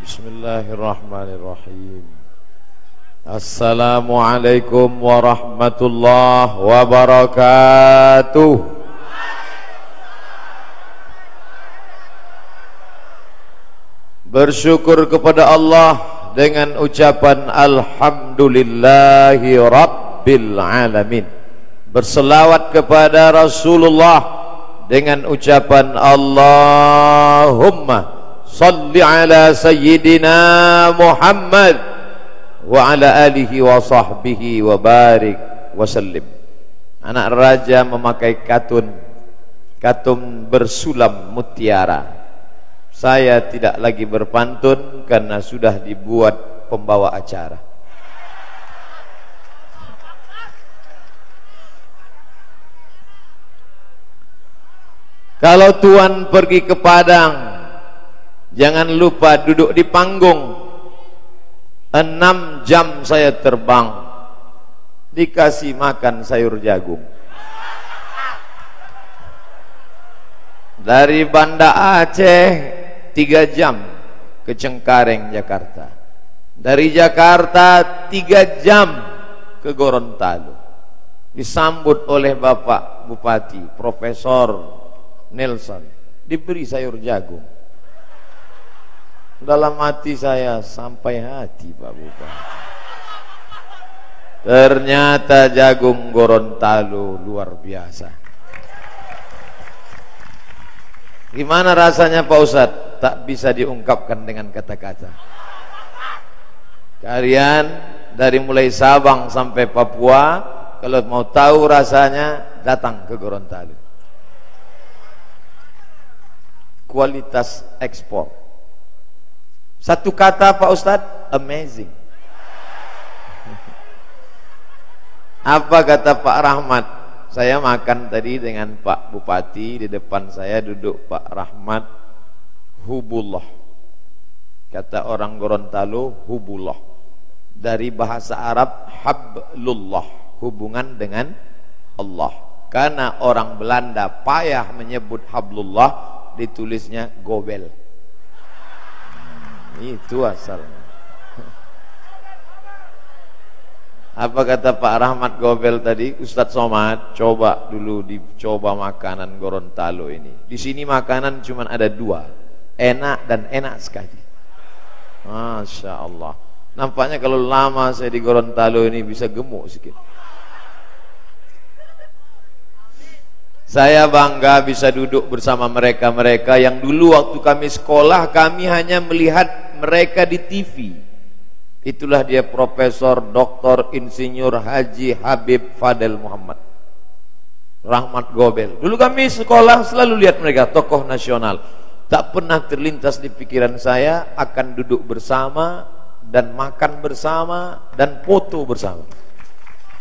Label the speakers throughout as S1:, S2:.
S1: Bismillahirrahmanirrahim. Assalamualaikum warahmatullahi wabarakatuh. Bersyukur kepada Allah dengan ucapan alhamdulillahi rabbil alamin. Berselawat kepada Rasulullah dengan ucapan Allahumma salli ala sayyidina Muhammad wa ala alihi wa sahbihi wa barik wa sallim. Anak raja memakai katun bersulam mutiara. Saya tidak lagi berpantun karena sudah dibuat pembawa acara. Kalau Tuan pergi ke Padang, jangan lupa duduk di panggung. 6 jam saya terbang, dikasih makan sayur jagung. Dari Banda Aceh 3 jam ke Cengkareng, Jakarta. Dari Jakarta 3 jam ke Gorontalo. Disambut oleh Bapak Bupati Profesor Nelson, diberi sayur jagung. Dalam hati saya, sampai hati Pak Bupati. Ternyata jagung Gorontalo luar biasa. Gimana rasanya Pak Ustadz? Tak bisa diungkapkan dengan kata-kata. Kalian dari mulai Sabang sampai Papua, kalau mau tahu rasanya, datang ke Gorontalo. Kualitas ekspor. Satu kata Pak Ustadz, amazing. Apa kata Pak Rahmat? Saya makan tadi dengan Pak Bupati, di depan saya duduk Pak Rahmat. Hubullah. Kata orang Gorontalo, hubullah. Dari bahasa Arab, hablullah, hubungan dengan Allah. Karena orang Belanda payah menyebut hablullah, ditulisnya gobel. Itu asalnya. Apa kata Pak Rahmat Gobel tadi? Ustadz Somad, coba dulu dicoba makanan Gorontalo ini. Di sini makanan cuma ada 2, enak dan enak sekali. Masya Allah. Nampaknya kalau lama saya di Gorontalo ini bisa gemuk sedikit. Saya bangga bisa duduk bersama mereka-mereka yang dulu waktu kami sekolah, kami hanya melihat mereka di TV. Itulah dia Profesor, Doktor, Insinyur, Haji Habib Fadel Muhammad Rahmat Gobel. Dulu kami sekolah selalu lihat mereka, tokoh nasional. Tak pernah terlintas di pikiran saya akan duduk bersama dan makan bersama dan foto bersama.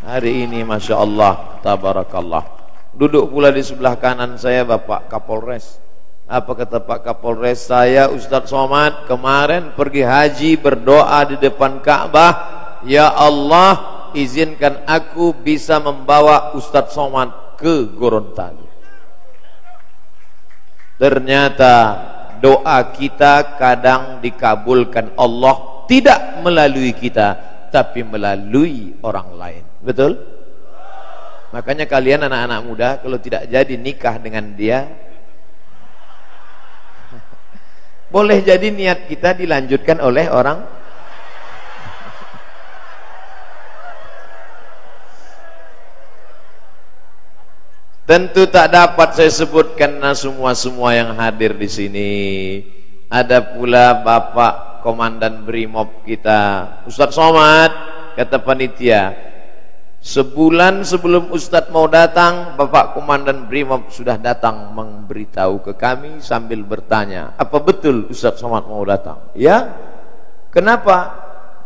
S1: Hari ini Masya Allah, Tabarakallah. Duduk pula di sebelah kanan saya Bapak Kapolres. Apa kata Pak Kapolres? Saya Ustadz Somad kemarin pergi haji, berdoa di depan Ka'bah, ya Allah izinkan aku bisa membawa Ustadz Somad ke Gorontalo. Ternyata doa kita kadang dikabulkan Allah, tidak melalui kita tapi melalui orang lain. Betul? Makanya kalian anak-anak muda, kalau tidak jadi nikah dengan dia, boleh jadi niat kita dilanjutkan oleh orang. Tentu tak dapat saya sebutkan semua yang hadir di sini. Ada pula Bapak Komandan Brimob kita, Ustadz Somad, kata panitia. Sebulan sebelum Ustadz mau datang, Bapak Komandan Brimob sudah datang memberitahu ke kami sambil bertanya, apa betul Ustadz Somad mau datang? Ya. Kenapa?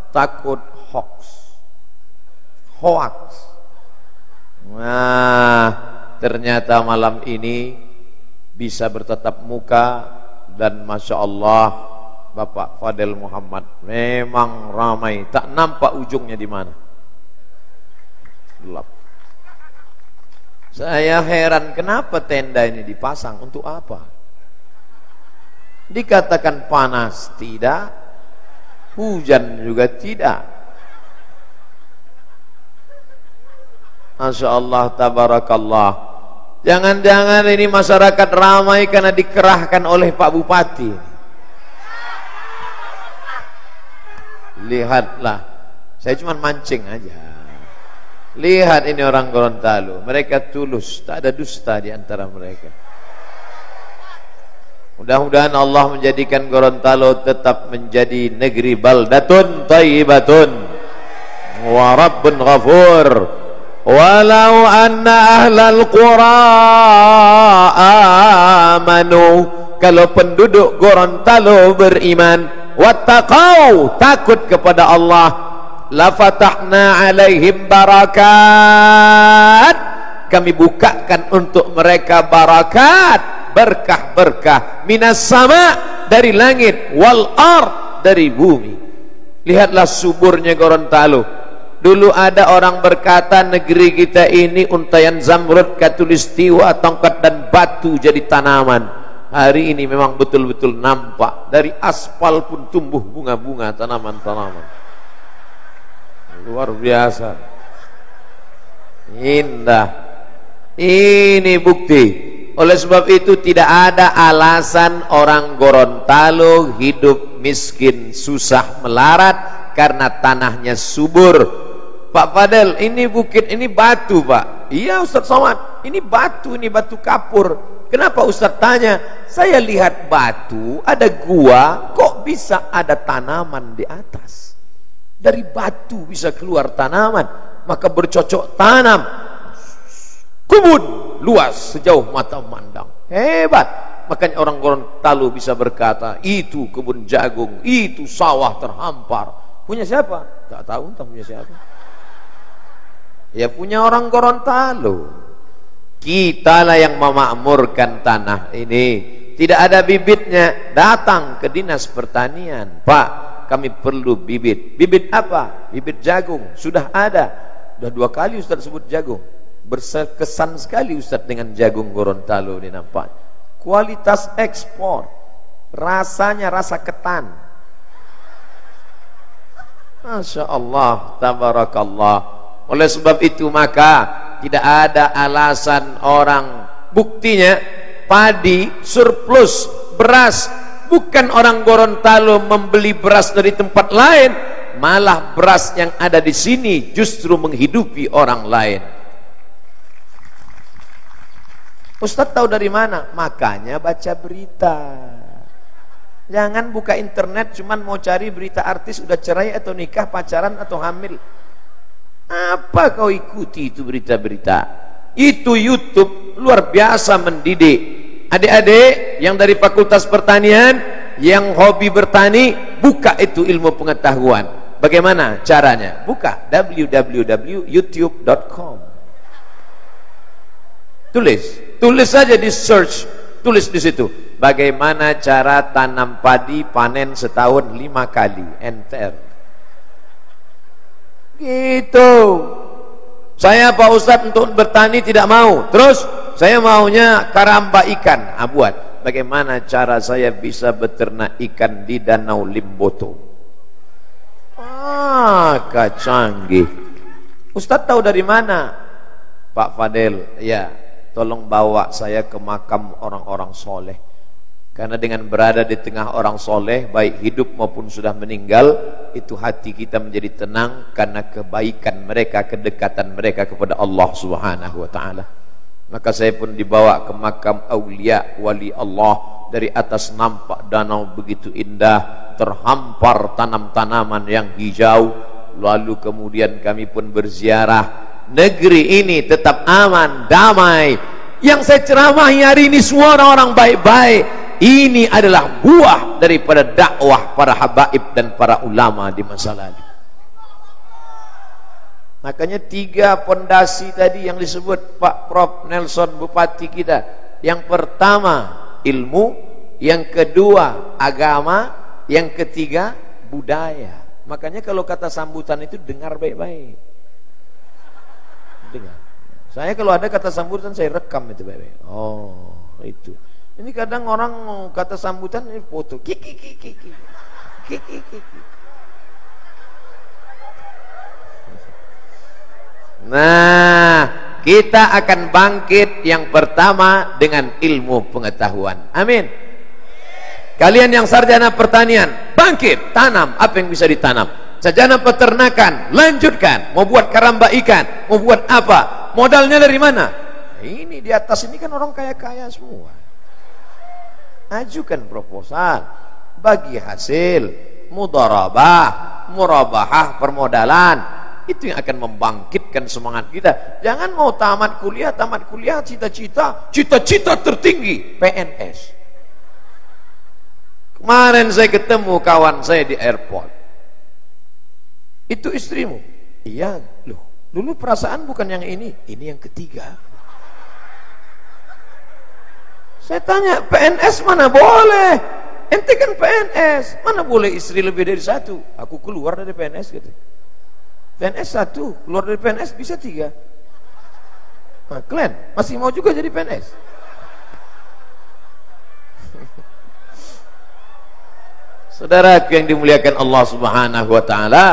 S1: Takut hoax. Nah, ternyata malam ini bisa bertatap muka dan Masya Allah Bapak Fadel Muhammad memang ramai, tak nampak ujungnya di mana. Gelap. Saya heran kenapa tenda ini dipasang, untuk apa? Dikatakan panas, tidak. hujan juga tidak. Masya Allah, tabarakallah. Jangan-jangan ini masyarakat ramai karena dikerahkan oleh Pak Bupati. Lihatlah, saya cuma mancing aja. Lihat ini orang Gorontalo, mereka tulus, tak ada dusta di antara mereka. Mudah-mudahan Allah menjadikan Gorontalo tetap menjadi negeri baldatun thayyibatun wa rabbun ghafur. Walau anna ahlal qura amanu, kalau penduduk Gorontalo beriman, wattaqau, takut kepada Allah, la fatahna alaihim barakat, kami bukakan untuk mereka barakat, berkah-berkah, minas sama, dari langit, wal ard, dari bumi. Lihatlah suburnya Gorontalo. Dulu ada orang berkata negeri kita ini untayan zamrud, katulistiwa, tongkat dan batu jadi tanaman. Hari ini memang betul-betul nampak, dari aspal pun tumbuh bunga-bunga, tanaman-tanaman. Luar biasa, indah. Ini bukti. Oleh sebab itu tidak ada alasan orang Gorontalo hidup miskin, susah, melarat karena tanahnya subur. Pak Fadel, ini bukit, ini batu Pak. Iya Ustaz Somad, ini batu kapur. Kenapa Ustaz tanya? Saya lihat batu, ada gua, kok bisa ada tanaman di atas? Dari batu bisa keluar tanaman, maka bercocok tanam. Kebun luas sejauh mata memandang, hebat. Makanya orang Gorontalo bisa berkata, itu kebun jagung, itu sawah terhampar. Punya siapa? Tak tahu, entah punya siapa. Ya punya orang Gorontalo. Kitalah yang memakmurkan tanah ini. Tidak ada bibitnya, datang ke dinas pertanian, Pak, kami perlu bibit. Bibit apa? Bibit jagung. Sudah ada. Sudah 2 kali Ustaz sebut jagung. Berkesan sekali Ustaz dengan jagung Gorontalo ini nampak. Kualitas ekspor, rasanya rasa ketan. Masya Allah, tabarakallah. Oleh sebab itu maka tidak ada alasan orang, buktinya padi surplus, beras, bukan orang Gorontalo membeli beras dari tempat lain, malah beras yang ada di sini justru menghidupi orang lain. Ustaz tahu dari mana? Makanya baca berita. Jangan buka internet cuman mau cari berita artis udah cerai atau nikah, pacaran atau hamil. Apa kau ikuti itu berita-berita? Itu YouTube luar biasa mendidik. Adik-adik yang dari Fakultas Pertanian, yang hobi bertani, buka itu ilmu pengetahuan. Bagaimana caranya? Buka www.youtube.com. Tulis saja di search, tulis di situ. Bagaimana cara tanam padi panen setahun 5 kali, enter. Gitu. Saya Pak Ustadz untuk bertani tidak mau. Terus saya maunya karamba ikan. Buat. Bagaimana cara saya bisa beternak ikan di Danau Limboto? Canggih. Ustadz tahu dari mana? Pak Fadel, ya, tolong bawa saya ke makam orang-orang soleh. Karena dengan berada di tengah orang soleh, baik hidup maupun sudah meninggal, itu hati kita menjadi tenang karena kebaikan mereka, kedekatan mereka kepada Allah Subhanahu wa ta'ala. Maka saya pun dibawa ke makam awliya wali Allah. Dari atas nampak danau begitu indah, terhampar tanam-tanaman yang hijau. Lalu kemudian kami pun berziarah. Negeri ini tetap aman, damai. Yang saya ceramahi hari ini semua orang-orang baik-baik. Ini adalah buah daripada dakwah para habaib dan para ulama di masa lalu. Makanya 3 pondasi tadi yang disebut Pak Prof Nelson Bupati kita. Yang pertama ilmu, yang kedua agama, yang ketiga budaya. Makanya kalau kata sambutan itu dengar baik-baik. Dengar. Saya kalau ada kata sambutan saya rekam itu baik-baik. Oh, itu. Ini kadang orang kata sambutan ini foto. Kiki. Nah, kita akan bangkit yang pertama dengan ilmu pengetahuan. Amin. Kalian yang sarjana pertanian, bangkit, tanam apa yang bisa ditanam. Sarjana peternakan, lanjutkan. Mau buat karamba ikan, mau buat apa? Modalnya dari mana? Ini di atas ini kan orang kaya-kaya semua. Ajukan proposal, bagi hasil, mudharabah, murabahah, permodalan. Itu yang akan membangkitkan semangat kita. Jangan mau tamat kuliah cita-cita tertinggi PNS. Kemarin saya ketemu kawan saya di airport. Itu istrimu? Iya, loh. Dulu perasaan bukan yang ini yang ketiga. Saya tanya, PNS mana boleh? Ente kan PNS, mana boleh istri lebih dari satu? Aku keluar dari PNS gitu. PNS satu, keluar dari PNS bisa 3. Nah, kalian masih mau juga jadi PNS? Saudaraku yang dimuliakan Allah Subhanahu wa taala,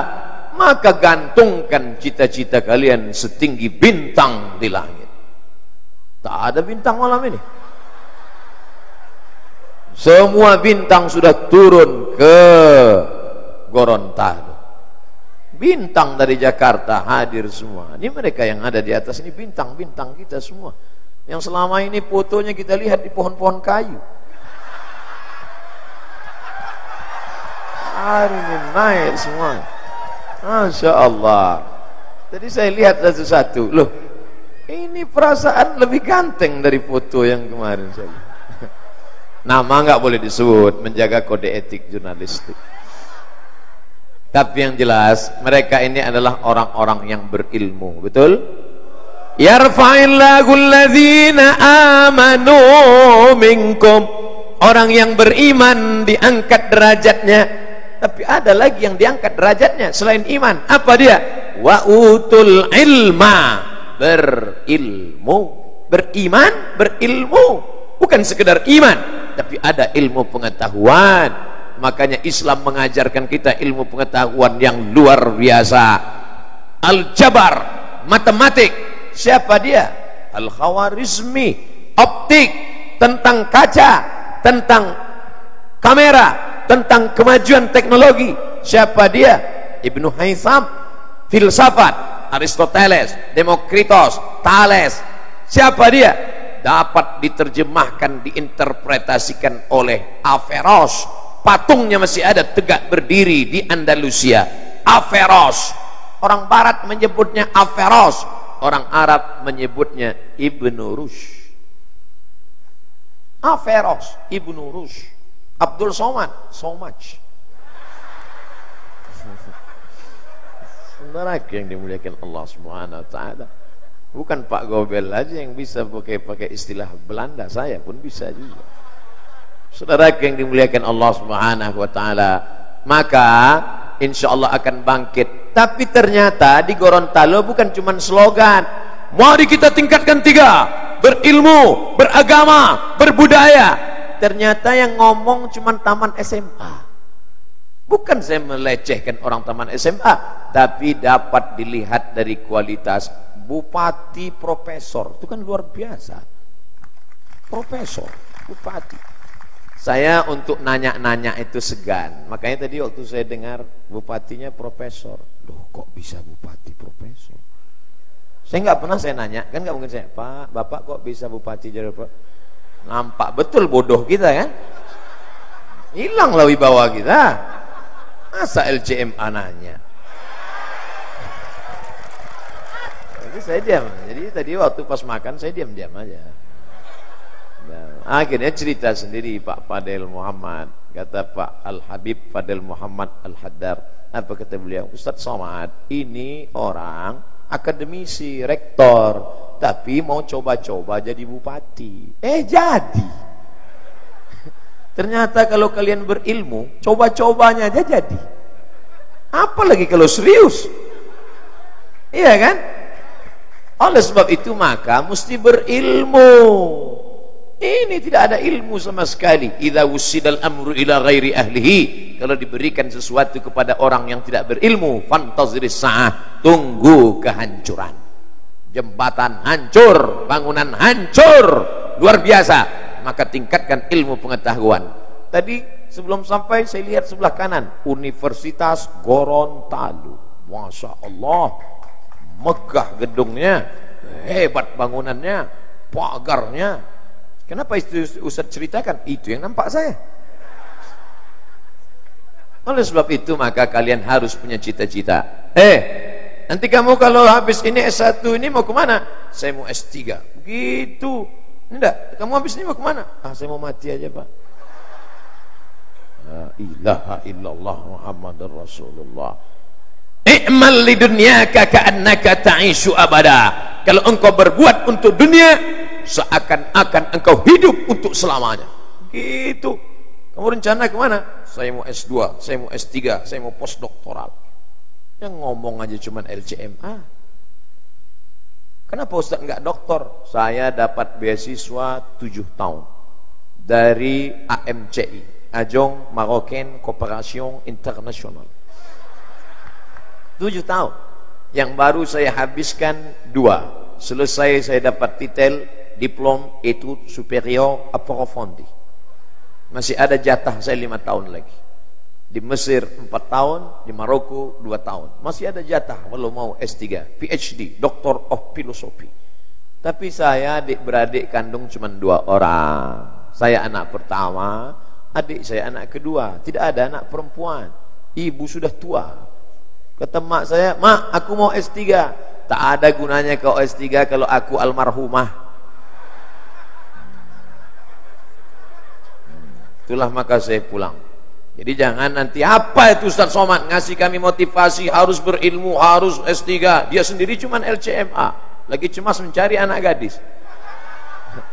S1: maka gantungkan cita-cita kalian setinggi bintang di langit. Tak ada bintang malam ini. Semua bintang sudah turun ke Gorontalo. Bintang dari Jakarta hadir semua. Ini mereka yang ada di atas ini bintang-bintang kita semua. Yang selama ini fotonya kita lihat di pohon-pohon kayu. Hari ini naik semua. Masya Allah. Jadi saya lihat satu-satu. Loh, ini perasaan lebih ganteng dari foto yang kemarin saya lihat. Nama nggak boleh disebut, menjaga kode etik jurnalistik. Tapi yang jelas, mereka ini adalah orang-orang yang berilmu, betul? Yarfa'illahu alladzina amanu minkum. Orang yang beriman diangkat derajatnya. Tapi ada lagi yang diangkat derajatnya selain iman. Apa dia? Wa utul ilma. Berilmu. Beriman, berilmu. Bukan sekedar iman, tapi ada ilmu pengetahuan. Makanya Islam mengajarkan kita ilmu pengetahuan yang luar biasa. Al-Jabar, matematik. Siapa dia? Al-Khawarizmi, optik, tentang kaca, tentang kamera, tentang kemajuan teknologi. Siapa dia? Ibnu Haytham, filsafat, Aristoteles, Demokritos, Thales. Siapa dia? Dapat diterjemahkan, diinterpretasikan oleh Averroes. Patungnya masih ada tegak berdiri di Andalusia. Averroes. Orang barat menyebutnya Averroes, orang Arab menyebutnya Ibnu Rushd. Averroes, Ibnu Rushd, Abdul Somad, so much. Saudara yang dimuliakan Allah Subhanahu wa taala. Bukan Pak Gobel aja yang bisa pakai istilah Belanda, saya pun bisa juga. Saudara yang dimuliakan Allah Subhanahu wa taala, maka insyaallah akan bangkit. Tapi ternyata di Gorontalo bukan cuma slogan. Mari kita tingkatkan 3, berilmu, beragama, berbudaya. Ternyata yang ngomong cuma taman SMA. Bukan saya melecehkan orang taman SMA, tapi dapat dilihat dari kualitas bupati, profesor. Itu kan luar biasa. Profesor, bupati. Saya untuk nanya-nanya itu segan. Makanya tadi waktu saya dengar bupatinya profesor. Loh, kok bisa bupati profesor? Saya nggak pernah saya nanya, kan nggak mungkin saya, Pak, Bapak kok bisa bupati jadi Pak? Nampak betul bodoh kita kan? Hilanglah wibawa kita. Masa LCMA nanya? Jadi saya diam. Jadi tadi waktu pas makan saya diam-diam aja. Nah, akhirnya cerita sendiri Pak Fadel Muhammad. Kata Pak Al-Habib Fadel Muhammad Al-Haddar, apa kata beliau? Ustadz Somad ini orang akademisi, rektor, tapi mau coba-coba jadi bupati. Jadi ternyata kalau kalian berilmu, coba-cobanya aja jadi. Apalagi kalau serius. Iya kan? Oleh sebab itu maka mesti berilmu. Ini tidak ada ilmu sama sekali. Idza wusidal amru ila ghairi ahlihi. Kalau diberikan sesuatu kepada orang yang tidak berilmu, fantaziris sa'ah, tunggu kehancuran. jembatan hancur, bangunan hancur, luar biasa. Maka tingkatkan ilmu pengetahuan. Tadi sebelum sampai saya lihat sebelah kanan, Universitas Gorontalo. Masya Allah, megah gedungnya, hebat bangunannya, pagarnya. Kenapa itu Ustaz ceritakan? Itu yang nampak saya. Oleh sebab itu maka kalian harus punya cita-cita. Nanti kamu kalau habis ini S1 ini mau kemana? Saya mau S3. Begitu. Enggak, kamu habis ini mau kemana? Saya mau mati aja Pak. La ilaha illallah Muhammadur Rasulullah. I'mal li dunyaka ka'annaka ta'ishu abada. Kalau engkau berbuat untuk dunia, seakan-akan engkau hidup untuk selamanya. Gitu. Kamu rencana kemana? Saya mau S2, saya mau S3, saya mau postdoktoral. Yang ngomong aja cuman LCMA. Kenapa Ustaz enggak doktor? Saya dapat beasiswa 7 tahun dari AMCI, Agence Marocaine Coopération Internationale. 7 tahun. Yang baru saya habiskan 2. Selesai saya dapat titel Diplôme Études Supérieures Approfondies. Masih ada jatah saya 5 tahun lagi. Di Mesir 4 tahun, di Maroko 2 tahun. Masih ada jatah kalau mau S3, PhD, Doctor of Philosophy. Tapi saya adik-beradik kandung cuma 2 orang. Saya anak pertama, adik saya anak kedua. Tidak ada anak perempuan. Ibu sudah tua. Kata mak saya, "Mak, aku mau S3." Tak ada gunanya kau S3 kalau aku almarhumah. Itulah maka saya pulang. Jadi jangan nanti apa itu Ustaz Somad ngasih kami motivasi harus berilmu, harus S3. Dia sendiri cuman LCMA, lagi cemas mencari anak gadis.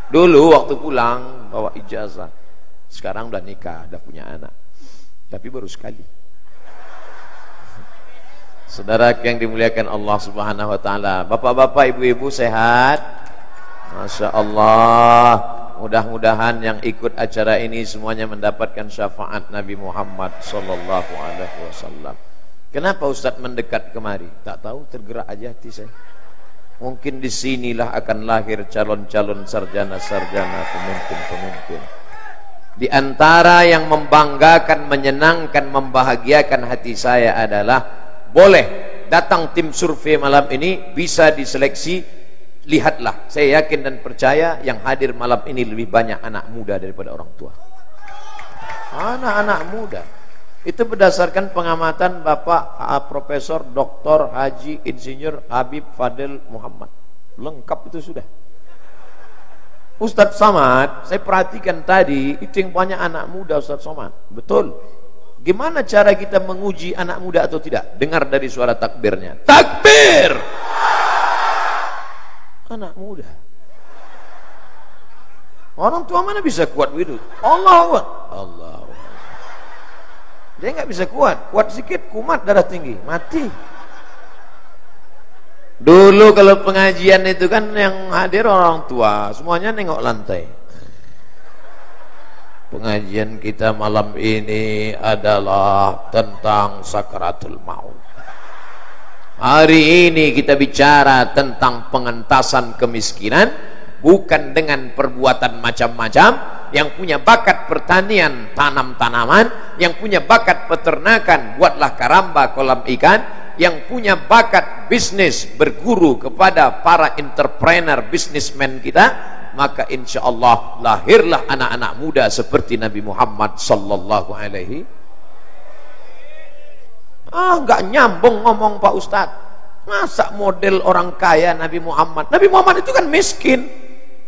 S1: Dulu waktu pulang bawa ijazah. Sekarang udah nikah, udah punya anak. Tapi baru sekali. Saudara yang dimuliakan Allah Subhanahu wa taala, bapak-bapak, ibu-ibu sehat? Masya Allah. Mudah-mudahan yang ikut acara ini semuanya mendapatkan syafaat Nabi Muhammad sallallahu alaihi wasallam. Kenapa Ustaz mendekat kemari? Tak tahu, tergerak aja hati saya. Mungkin disinilah akan lahir calon-calon sarjana-sarjana, pemimpin-pemimpin. Di antara yang membanggakan, menyenangkan, membahagiakan hati saya adalah boleh datang tim survei malam ini, bisa diseleksi. Lihatlah, saya yakin dan percaya yang hadir malam ini lebih banyak anak muda daripada orang tua. Anak-anak muda. Itu berdasarkan pengamatan Bapak Profesor Dr. Haji Insinyur Habib Fadil Muhammad. Lengkap itu sudah. Ustadz Somad, saya perhatikan tadi, itu yang banyak anak muda Ustadz Somad. Betul. Gimana cara kita menguji anak muda atau tidak? Dengar dari suara takbirnya. Takbir! Anak muda. Orang tua mana bisa kuat begitu? Allah Akbar. Allah. Dia nggak bisa kuat. Kuat sedikit, kumat, darah tinggi, mati. Dulu kalau pengajian itu kan yang hadir orang tua, semuanya nengok lantai. Pengajian kita malam ini adalah tentang sakaratul maut. Hari ini kita bicara tentang pengentasan kemiskinan, bukan dengan perbuatan macam-macam. Yang punya bakat pertanian, tanam tanaman. Yang punya bakat peternakan, buatlah karamba, kolam ikan. Yang punya bakat bisnis, berguru kepada para entrepreneur, businessman kita. Maka insya Allah lahirlah anak-anak muda seperti Nabi Muhammad sallallahu alaihi. Nggak nyambung ngomong Pak Ustadz. Masa model orang kaya Nabi Muhammad? Nabi Muhammad itu kan miskin,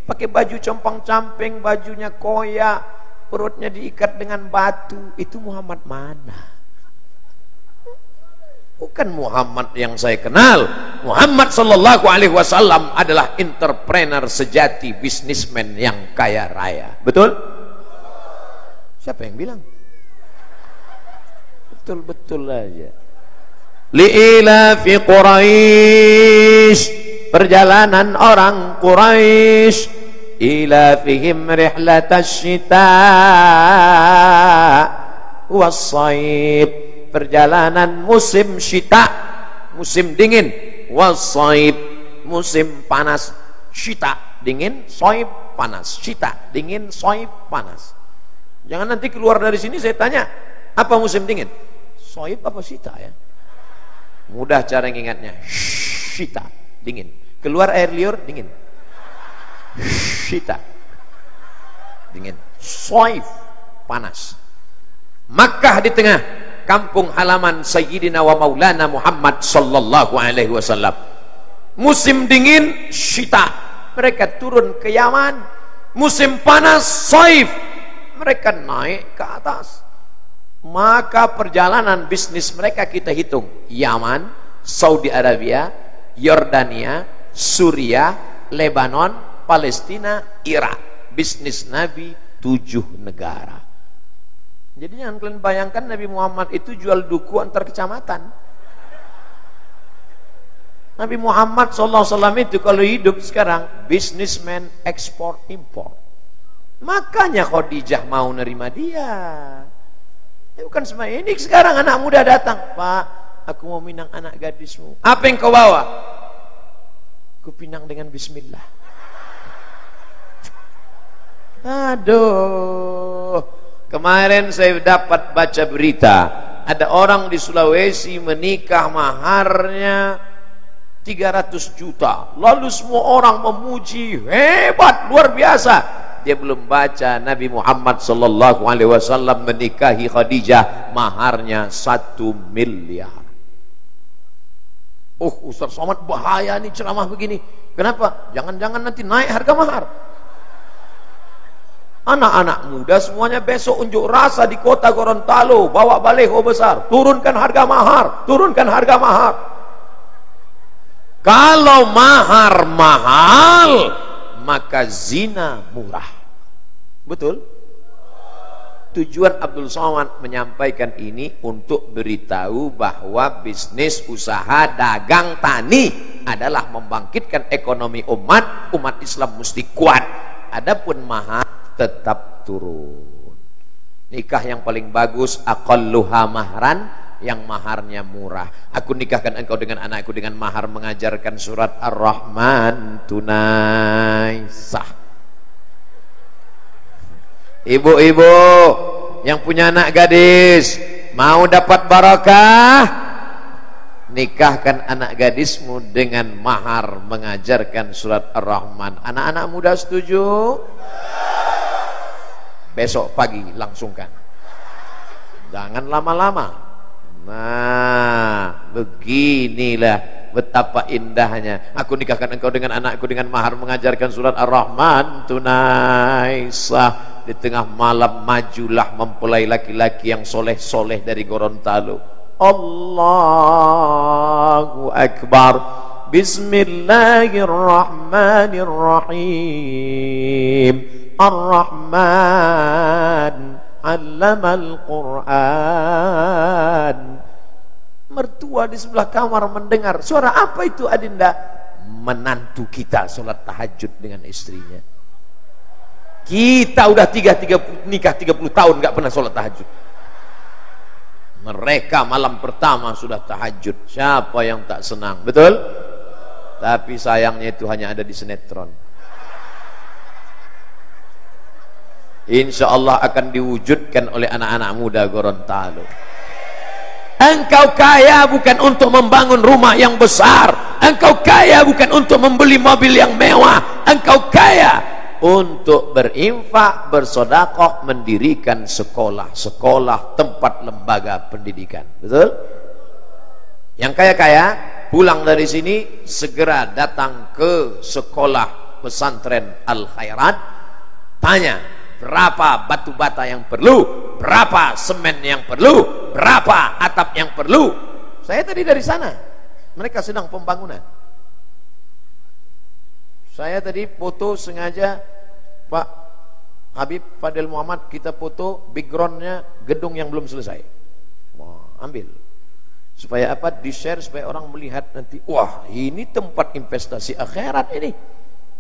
S1: pakai baju compang-camping, bajunya koyak, perutnya diikat dengan batu. Itu Muhammad mana? Bukan Muhammad yang saya kenal. Muhammad sallallahu alaihi wasallam adalah entrepreneur sejati, bisnismen yang kaya raya. Betul? Siapa yang bilang? Betul-betul aja. Li'ilafi Quraisy, perjalanan orang Quraisy, ilafihim rihlatasy syita was-shaib, perjalanan musim syita, musim dingin, was-shaib, musim panas, syita, dingin, soib, panas, syita, dingin, soib, panas. Jangan nanti keluar dari sini saya tanya, apa musim dingin? Soib apa syita ya? Mudah cara ingatnya, syita, dingin. Keluar air liur, dingin. Syita, dingin. Soib, panas. Makkah di tengah, kampung halaman Sayyidina wa Maulana Muhammad sallallahu alaihi wasallam. Musim dingin, syita, mereka turun ke Yaman. Musim panas, saif, mereka naik ke atas. Maka perjalanan bisnis mereka kita hitung, Yaman, Saudi Arabia, Yordania, Suriah, Lebanon, Palestina, Irak. Bisnis Nabi 7 negara. Jadi jangan kalian bayangkan Nabi Muhammad itu jual duku antar kecamatan. Nabi Muhammad SAW itu kalau hidup sekarang businessman ekspor impor. Makanya Khadijah mau nerima dia. Ya, bukan semua ini sekarang anak muda datang, Pak, aku mau minang anak gadismu. Apa yang kau bawa? Aku pinang dengan bismillah. Aduh. Kemarin saya dapat baca berita, ada orang di Sulawesi menikah maharnya 300 juta. Lalu semua orang memuji, hebat, luar biasa. Dia belum baca Nabi Muhammad sallallahu alaihi wasallam menikahi Khadijah maharnya 1 miliar. Oh, Ustaz Somad bahaya nih ceramah begini. Kenapa? Jangan-jangan nanti naik harga mahar. Anak-anak muda semuanya besok unjuk rasa di kota Gorontalo, bawa baleho besar, turunkan harga mahar, turunkan harga mahar. Kalau mahar mahal, maka zina murah. Betul? Tujuan Abdul Somad menyampaikan ini untuk beritahu bahwa bisnis, usaha, dagang, tani adalah membangkitkan ekonomi umat Islam mesti kuat. Adapun mahar tetap turun. Nikah yang paling bagus aqalluha mahran, yang maharnya murah. Aku nikahkan engkau dengan anakku dengan mahar mengajarkan surat Ar-Rahman tunai sah. Ibu-ibu yang punya anak gadis mau dapat barakah, nikahkan anak gadismu dengan mahar mengajarkan surat Ar-Rahman. Anak-anak muda setuju? Besok pagi langsungkan, jangan lama-lama. Nah, beginilah betapa indahnya. Aku nikahkan engkau dengan anakku dengan mahar mengajarkan surat Ar-Rahman tunai sah. Di tengah malam majulah mempelai laki-laki yang soleh-soleh dari Gorontalo. Allahu Akbar. Bismillahirrahmanirrahim. Ar-Rahman 'allamal Qur'an. Mertua di sebelah kamar mendengar suara apa itu Adinda? Menantu kita sholat tahajud dengan istrinya. Kita udah nikah 30 tahun gak pernah sholat tahajud. Mereka malam pertama sudah tahajud. Siapa yang tak senang? Betul? Tapi sayangnya itu hanya ada di sinetron. Insya Allah akan diwujudkan oleh anak-anak muda Gorontalo. Engkau kaya bukan untuk membangun rumah yang besar. Engkau kaya bukan untuk membeli mobil yang mewah. Engkau kaya untuk berinfak, bersedekah, mendirikan sekolah-sekolah, tempat lembaga pendidikan. Betul? Yang kaya-kaya pulang dari sini segera datang ke sekolah pesantren Al Khairat, tanya berapa batu bata yang perlu, berapa semen yang perlu, berapa atap yang perlu. Saya tadi dari sana, mereka sedang pembangunan. Saya tadi foto sengaja, Pak Habib Fadil Muhammad, kita foto backgroundnya gedung yang belum selesai. Wah, ambil. Supaya apa? Di-share supaya orang melihat nanti, wah ini tempat investasi akhirat ini.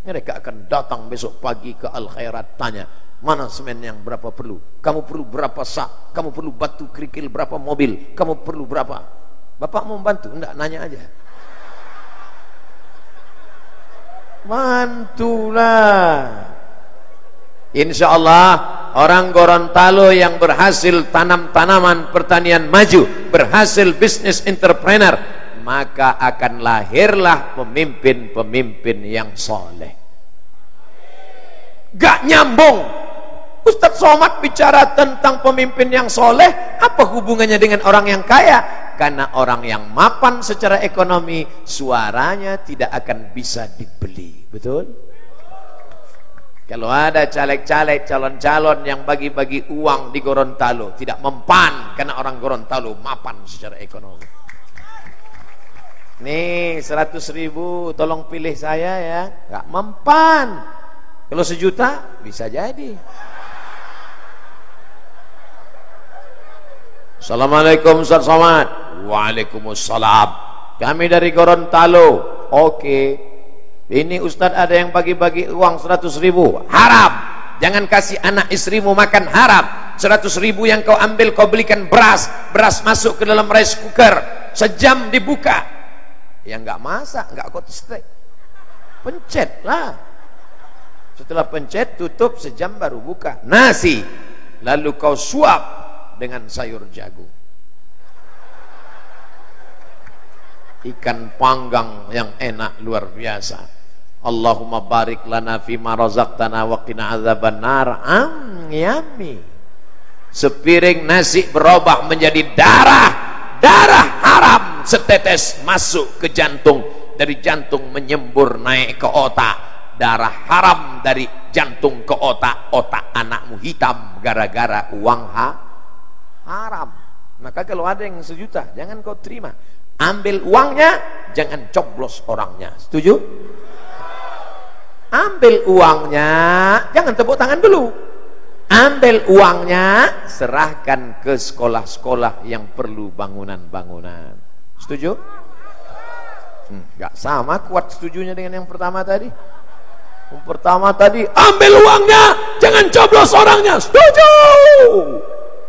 S1: Mereka akan datang besok pagi ke Al Khairat, tanya, mana semen yang berapa perlu? Kamu perlu berapa sak? Kamu perlu batu kerikil berapa mobil? Kamu perlu berapa? Bapak mau membantu? Enggak, nanya aja. Mantulah. Insya Allah orang Gorontalo yang berhasil tanam tanaman pertanian maju, berhasil bisnis entrepreneur, maka akan lahirlah pemimpin-pemimpin yang soleh. Gak nyambung. Ustadz Somad bicara tentang pemimpin yang soleh, apa hubungannya dengan orang yang kaya? Karena orang yang mapan secara ekonomi, suaranya tidak akan bisa dibeli. Betul? Kalau ada caleg-caleg, calon-calon yang bagi-bagi uang di Gorontalo, tidak mempan karena orang Gorontalo mapan secara ekonomi. Nih 100.000 tolong pilih saya ya, gak mempan. Kalau 1 juta bisa jadi. Assalamualaikum Ustaz Somad. Waalaikumsalam. Kami dari Gorontalo. Oke. Ini Ustaz ada yang bagi-bagi uang 100.000. Haram. Jangan kasih anak istrimu makan haram. 100.000 yang kau ambil, kau belikan beras. Beras masuk ke dalam rice cooker. Sejam dibuka. Ya enggak masak, enggak kau steak. Pencet lah. Setelah pencet, tutup, sejam baru buka. Nasi. Lalu kau suap dengan sayur jagung. Ikan panggang yang enak luar biasa. Allahumma barik lana fima razaqtana wa qina adzabannar. Yummy. Sepiring nasi berubah menjadi darah. Darah haram setetes masuk ke jantung, dari jantung menyembur naik ke otak. Darah haram dari jantung ke otak. Otak anakmu hitam gara-gara uang haram. Maka kalau ada yang 1 juta, jangan kau terima. Ambil uangnya, jangan coblos orangnya. Setuju? Ambil uangnya, jangan tepuk tangan dulu. Ambil uangnya, serahkan ke sekolah-sekolah yang perlu bangunan-bangunan. Setuju? Gak sama kuat setujunya dengan yang pertama tadi. Yang pertama tadi, ambil uangnya, jangan coblos orangnya. Setuju?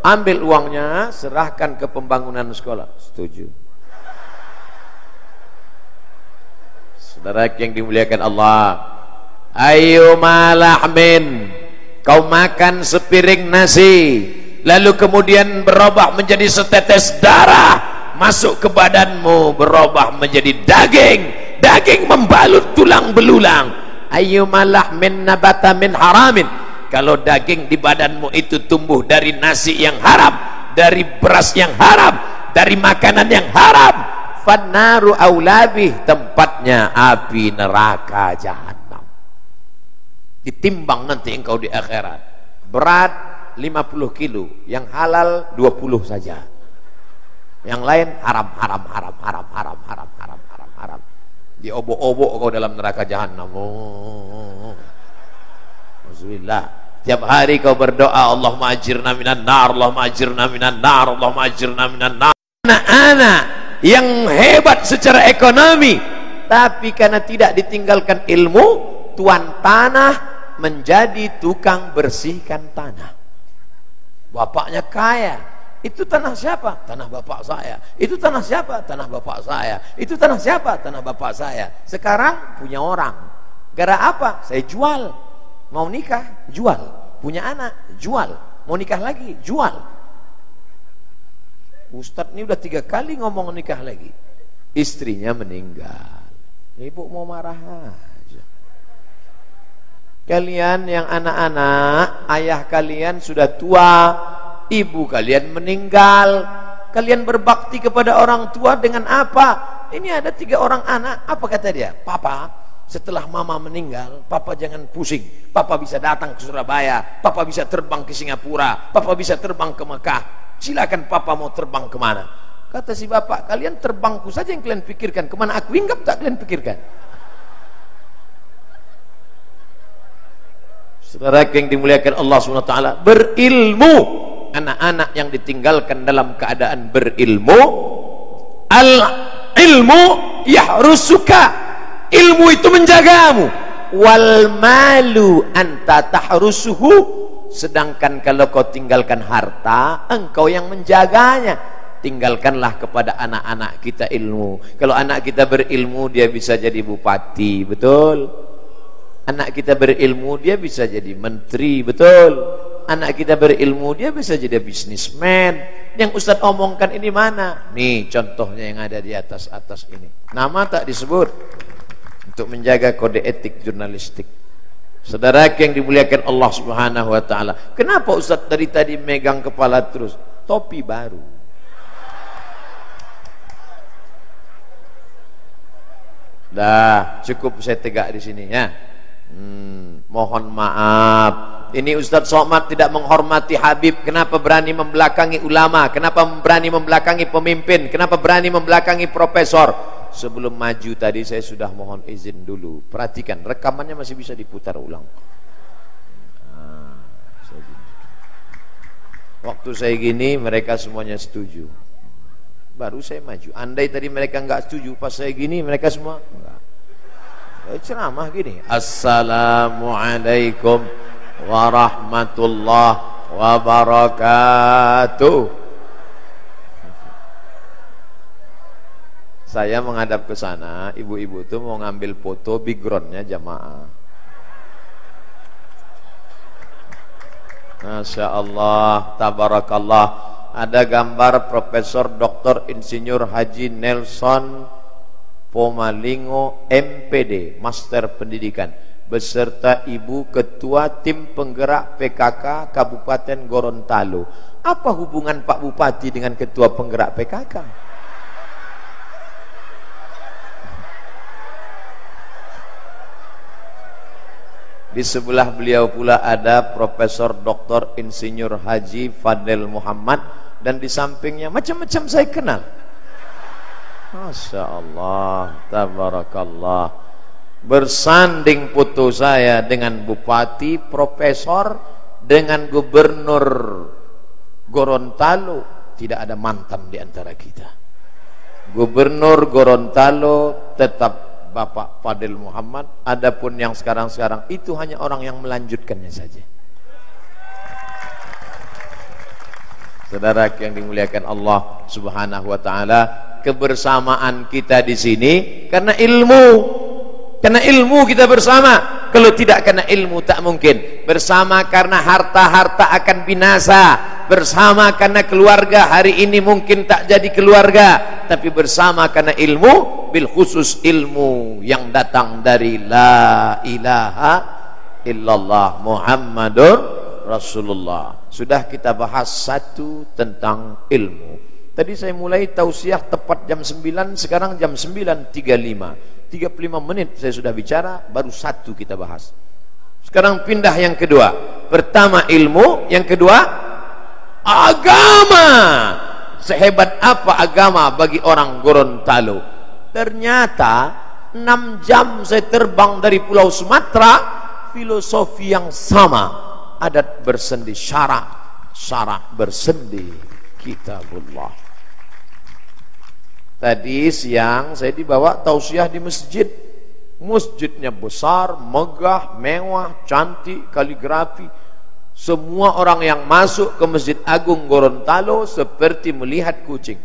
S1: Ambil uangnya, serahkan ke pembangunan sekolah. Setuju? Saudara yang dimuliakan Allah, ayyuma lahmin, kau makan sepiring nasi, lalu kemudian berubah menjadi setetes darah, masuk ke badanmu, berubah menjadi daging, daging membalut tulang belulang. Ayyuma lahmin nabata min haramin, kalau daging di badanmu itu tumbuh dari nasi yang haram, dari beras yang haram, dari makanan yang haram, fannaru aulabih, tempatnya api neraka jahanam. Ditimbang nanti engkau di akhirat, berat 50 kilo, yang halal 20 saja, yang lain haram. Diobok-obok kau dalam neraka jahanam. Bismillah. Tiap hari kau berdoa, Allahumma ajirna minan nar, Allahumma ajirna minan nar, Allahumma ajirna minan nar. Anak-anak yang hebat secara ekonomi, tapi karena tidak ditinggalkan ilmu, tuan tanah menjadi tukang bersihkan tanah. Bapaknya kaya, itu tanah siapa? Tanah bapak saya. Itu tanah siapa? Tanah bapak saya. Itu tanah siapa? Tanah bapak saya. Sekarang punya orang. Gara apa? Saya jual. Mau nikah? Jual. Punya anak? Jual. Mau nikah lagi? Jual. Ustadz ini udah 3 kali ngomong nikah lagi. Istrinya meninggal. Ibu mau marah aja. Kalian yang anak-anak, ayah kalian sudah tua, ibu kalian meninggal, kalian berbakti kepada orang tua dengan apa? Ini ada 3 orang anak. Apa kata dia? Papa, setelah mama meninggal, papa jangan pusing. Papa bisa datang ke Surabaya, papa bisa terbang ke Singapura, papa bisa terbang ke Mekah. Silakan papa mau terbang kemana. Kata si bapak, kalian terbangku saja yang kalian pikirkan, kemana aku hinggap tak kalian pikirkan. Saudara yang dimuliakan Allah SWT, berilmu. Anak-anak yang ditinggalkan dalam keadaan berilmu, al ilmu yahrusuka, ilmu itu menjagamu, wal malu anta tahrusuhu, sedangkan kalau kau tinggalkan harta, engkau yang menjaganya. Tinggalkanlah kepada anak-anak kita ilmu. Kalau anak kita berilmu, dia bisa jadi bupati, betul? Anak kita berilmu, dia bisa jadi menteri, betul. Anak kita berilmu, dia bisa jadi bisnismen. Yang Ustadz omongkan ini mana? Nih contohnya yang ada di atas ini. Nama tak disebut. Untuk menjaga kode etik jurnalistik. Saudara yang dimuliakan Allah Subhanahu wa taala. Kenapa Ustadz dari tadi megang kepala terus? Topi baru. Dah, cukup saya tegak di sini ya. Mohon maaf. Ini Ustadz Somad tidak menghormati Habib. Kenapa berani membelakangi ulama? Kenapa berani membelakangi pemimpin? Kenapa berani membelakangi profesor? Sebelum maju tadi saya sudah mohon izin dulu. Perhatikan, rekamannya masih bisa diputar ulang. Waktu saya gini mereka semuanya setuju. Baru saya maju. Andai tadi mereka enggak setuju, pas saya gini mereka semua enggak. Ceramah gini. Assalamualaikum warahmatullahi wabarakatuh. Saya menghadap ke sana, ibu-ibu itu mau ngambil foto backgroundnya jamaah. Masya Allah, tabarakallah. Ada gambar Profesor Dr. Insinyur Haji Nelson Pomalingo MPD, Master Pendidikan, beserta Ibu Ketua Tim Penggerak PKK Kabupaten Gorontalo. Apa hubungan Pak Bupati dengan Ketua Penggerak PKK? Di sebelah beliau pula ada Profesor Dr. Insinyur Haji Fadel Muhammad, dan di sampingnya macam-macam saya kenal. Masya Allah, tabarakallah. Bersanding foto saya dengan bupati, profesor, dengan gubernur Gorontalo. Tidak ada mantan di antara kita. Gubernur Gorontalo tetap Bapak Fadil Muhammad. Adapun yang sekarang-sekarang itu hanya orang yang melanjutkannya saja. Saudara yang dimuliakan Allah Subhanahu wa taala, kebersamaan kita di sini karena ilmu. Karena ilmu kita bersama. Kalau tidak karena ilmu tak mungkin. Bersama karena harta-harta akan binasa. Bersama karena keluarga hari ini mungkin tak jadi keluarga. Tapi bersama karena ilmu, bil khusus ilmu yang datang dari la ilaha illallah Muhammadur Rasulullah. Sudah kita bahas satu tentang ilmu. Tadi saya mulai tausiah tepat jam 9, sekarang jam 9.35. 35 menit saya sudah bicara, baru satu kita bahas. Sekarang pindah yang kedua. Pertama ilmu, yang kedua agama. Sehebat apa agama bagi orang Gorontalo? Ternyata 6 jam saya terbang dari Pulau Sumatera, filosofi yang sama. Adat bersendi, syarak bersendi, kitabullah. Tadi siang saya dibawa tausiah di masjid. Masjidnya besar, megah, mewah, cantik, kaligrafi. Semua orang yang masuk ke Masjid Agung Gorontalo seperti melihat kucing.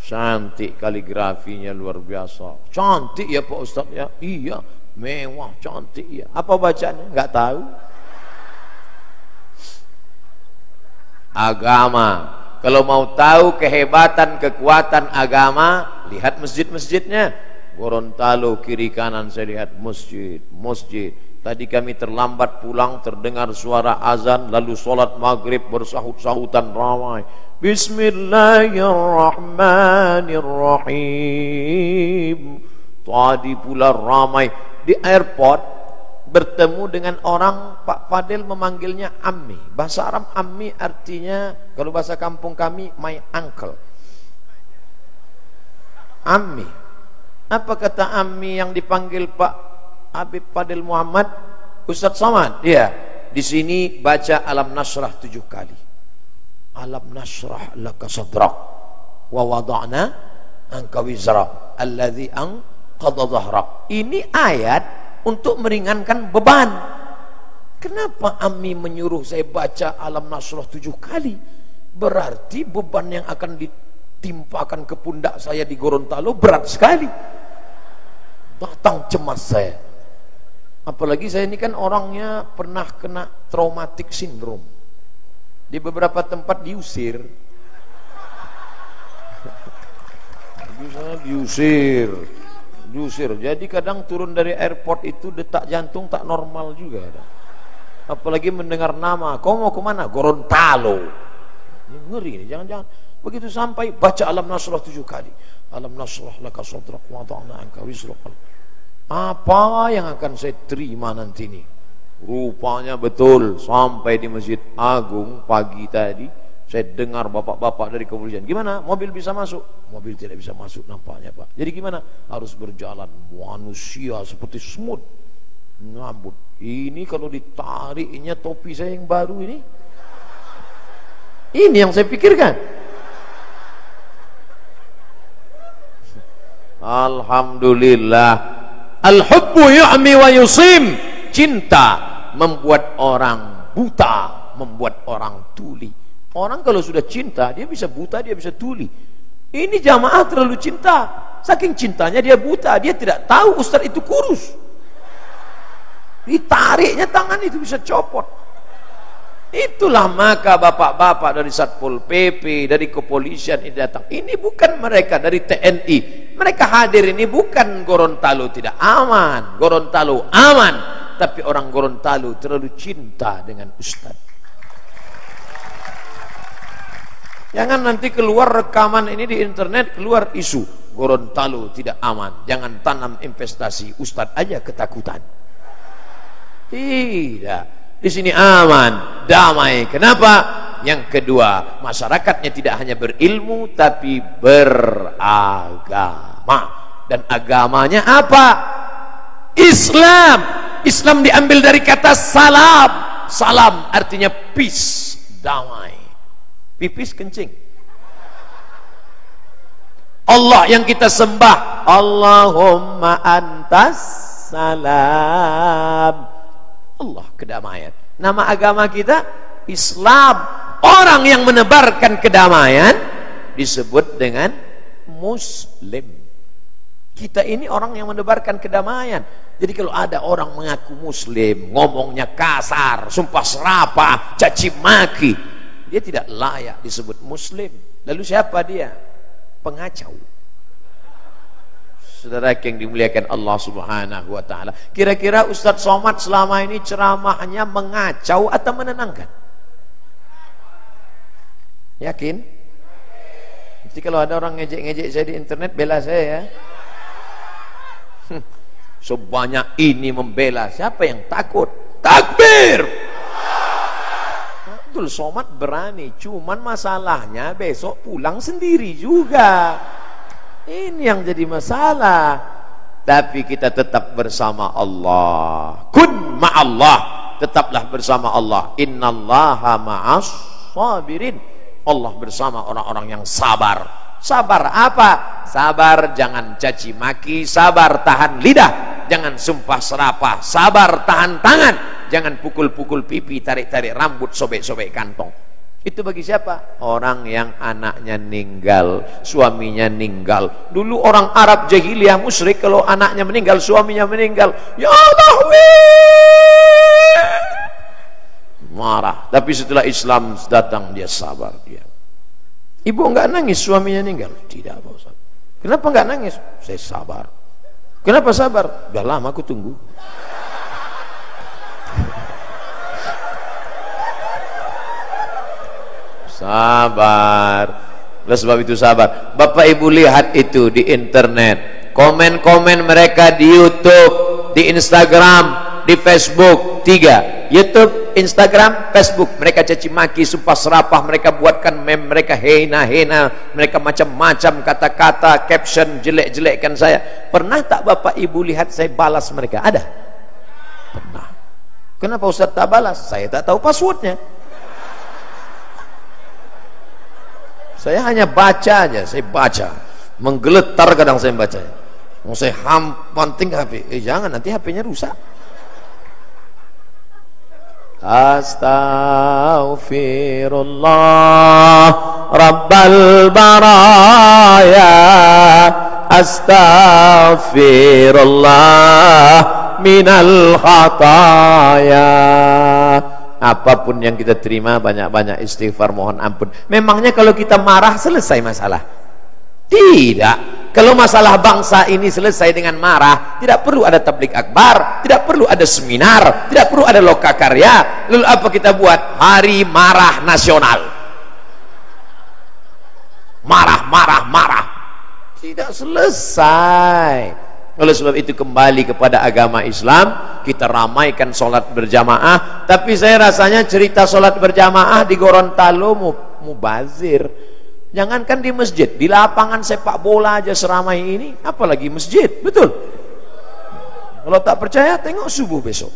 S1: Cantik kaligrafinya, luar biasa. Cantik ya Pak Ustaz ya? Iya, mewah, cantik ya. Apa bacanya? Enggak tahu. Agama. Kalau mau tahu kehebatan, kekuatan agama, lihat masjid-masjidnya. Gorontalo kiri kanan saya lihat masjid. Tadi kami terlambat pulang, terdengar suara azan, lalu sholat maghrib bersahut-sahutan ramai. Bismillahirrahmanirrahim. Tadi pula ramai di airport. Bertemu dengan orang, Pak Fadil memanggilnya Ammi. Bahasa Arab Ammi artinya, kalau bahasa kampung kami, my uncle. Ammi. Apa kata Ammi yang dipanggil Pak Habib Fadil Muhammad? Ustadz Somad. Iya. Di sini baca Alam Nasrah 7 kali. Alam nasrah laka sadrak wa wada'na anka wizrak alladhi anqadha dhahrak. Ini ayat untuk meringankan beban. Kenapa Ami menyuruh saya baca Alam Nasrah 7 kali? Berarti beban yang akan timpakan ke pundak saya di Gorontalo, berat sekali. Datang cemas saya. Apalagi saya ini kan orangnya pernah kena traumatic syndrome. Di beberapa tempat diusir. Diusir. Jadi kadang turun dari airport itu detak jantung tak normal juga. Apalagi mendengar nama, kau mau kemana? Gorontalo. Ini ngeri nih, jangan-jangan. Begitu sampai baca Alam Nasrah 7 kali. Alam Nasrah laka sadrak wa wada'na anka wizrak. Apa yang akan saya terima nanti ini? Rupanya betul, sampai di Masjid Agung pagi tadi saya dengar bapak-bapak dari kepolisian, gimana? Mobil bisa masuk? Mobil tidak bisa masuk nampaknya, Pak. Jadi gimana? Harus berjalan manusia seperti semut. Ngabut. Ini kalau ditariknya topi saya yang baru ini. Ini yang saya pikirkan. Alhamdulillah. Al-hubbu yu'mi wa yusim. Cinta membuat orang buta, membuat orang tuli. Orang kalau sudah cinta, dia bisa buta, dia bisa tuli. Ini jamaah terlalu cinta. Saking cintanya dia buta, dia tidak tahu ustaz itu kurus. Ditariknya tangan itu bisa copot. Itulah maka bapak-bapak dari Satpol PP, dari kepolisian ini datang. Ini bukan mereka dari TNI. Mereka hadir ini bukan Gorontalo tidak aman. Gorontalo aman. Tapi orang Gorontalo terlalu cinta dengan ustaz. Jangan nanti keluar rekaman ini di internet, keluar isu Gorontalo tidak aman, jangan tanam investasi, ustadz aja ketakutan. Tidak, di sini aman, damai. Kenapa? Yang kedua, masyarakatnya tidak hanya berilmu tapi beragama. Dan agamanya apa? Islam. Islam diambil dari kata salam. Salam artinya peace, damai. Pipis kencing. Allah yang kita sembah, Allahumma antas salam. Allah kedamaian. Nama agama kita Islam. Orang yang menebarkan kedamaian disebut dengan Muslim. Kita ini orang yang menebarkan kedamaian. Jadi kalau ada orang mengaku Muslim, ngomongnya kasar, sumpah serapah, caci maki, dia tidak layak disebut Muslim. Lalu siapa dia? Pengacau. Saudara yang dimuliakan Allah Subhanahu wa taala. Kira-kira Ustadz Somad selama ini ceramahnya mengacau atau menenangkan? Yakin? Jadi kalau ada orang ngejek-ngejek saya di internet, bela saya ya. Sebanyak ini membela, siapa yang takut? Takbir! Abdul Somad berani, cuman masalahnya besok pulang sendiri juga. Ini yang jadi masalah. Tapi kita tetap bersama Allah. Kun ma'allah, tetaplah bersama Allah. Innallaha ma'as sabirin. Allah bersama orang-orang yang sabar. Sabar apa? Sabar jangan caci maki, sabar tahan lidah, jangan sumpah serapah, sabar tahan tangan. Jangan pukul-pukul pipi, tarik-tarik rambut, sobek-sobek kantong. Itu bagi siapa? Orang yang anaknya meninggal, suaminya meninggal. Dulu orang Arab jahiliyah musyrik, kalau anaknya meninggal, suaminya meninggal, ya Allah, marah. Tapi setelah Islam datang, dia sabar. Dia. Ibu enggak nangis suaminya meninggal? Tidak, Pak Ustaz. Kenapa enggak nangis? Saya sabar. Kenapa sabar? Udah lama aku tunggu. Sabar. Oleh sebab itu sabar. Bapak Ibu lihat itu di internet, komen-komen mereka di YouTube, di Instagram, di Facebook. 3, YouTube, Instagram, Facebook. Mereka caci maki, sumpah serapah, mereka buatkan meme, mereka hina-hina, mereka macam-macam kata-kata, caption jelek-jelekkan saya. Pernah tak Bapak Ibu lihat saya balas mereka? Ada? Pernah. Kenapa Ustaz tak balas? Saya tak tahu passwordnya. Saya hanya baca aja, saya baca, menggeletar kadang saya baca. Mau saya panting HP, jangan nanti HP-nya rusak. Astaghfirullah Rabbal baraya, astaghfirullah minal khataya. Apapun yang kita terima, banyak-banyak istighfar, mohon ampun. Memangnya kalau kita marah selesai masalah? Tidak. Kalau masalah bangsa ini selesai dengan marah, tidak perlu ada tabligh akbar, tidak perlu ada seminar, tidak perlu ada lokakarya. Lalu apa kita buat? Hari marah nasional. Marah, marah, marah. Tidak selesai. Oleh sebab itu kembali kepada agama Islam, kita ramaikan sholat berjamaah. Tapi saya rasanya cerita sholat berjamaah di Gorontalo mubazir. Jangankan di masjid, di lapangan sepak bola aja seramai ini, apalagi masjid, betul? Kalau tak percaya, tengok subuh besok.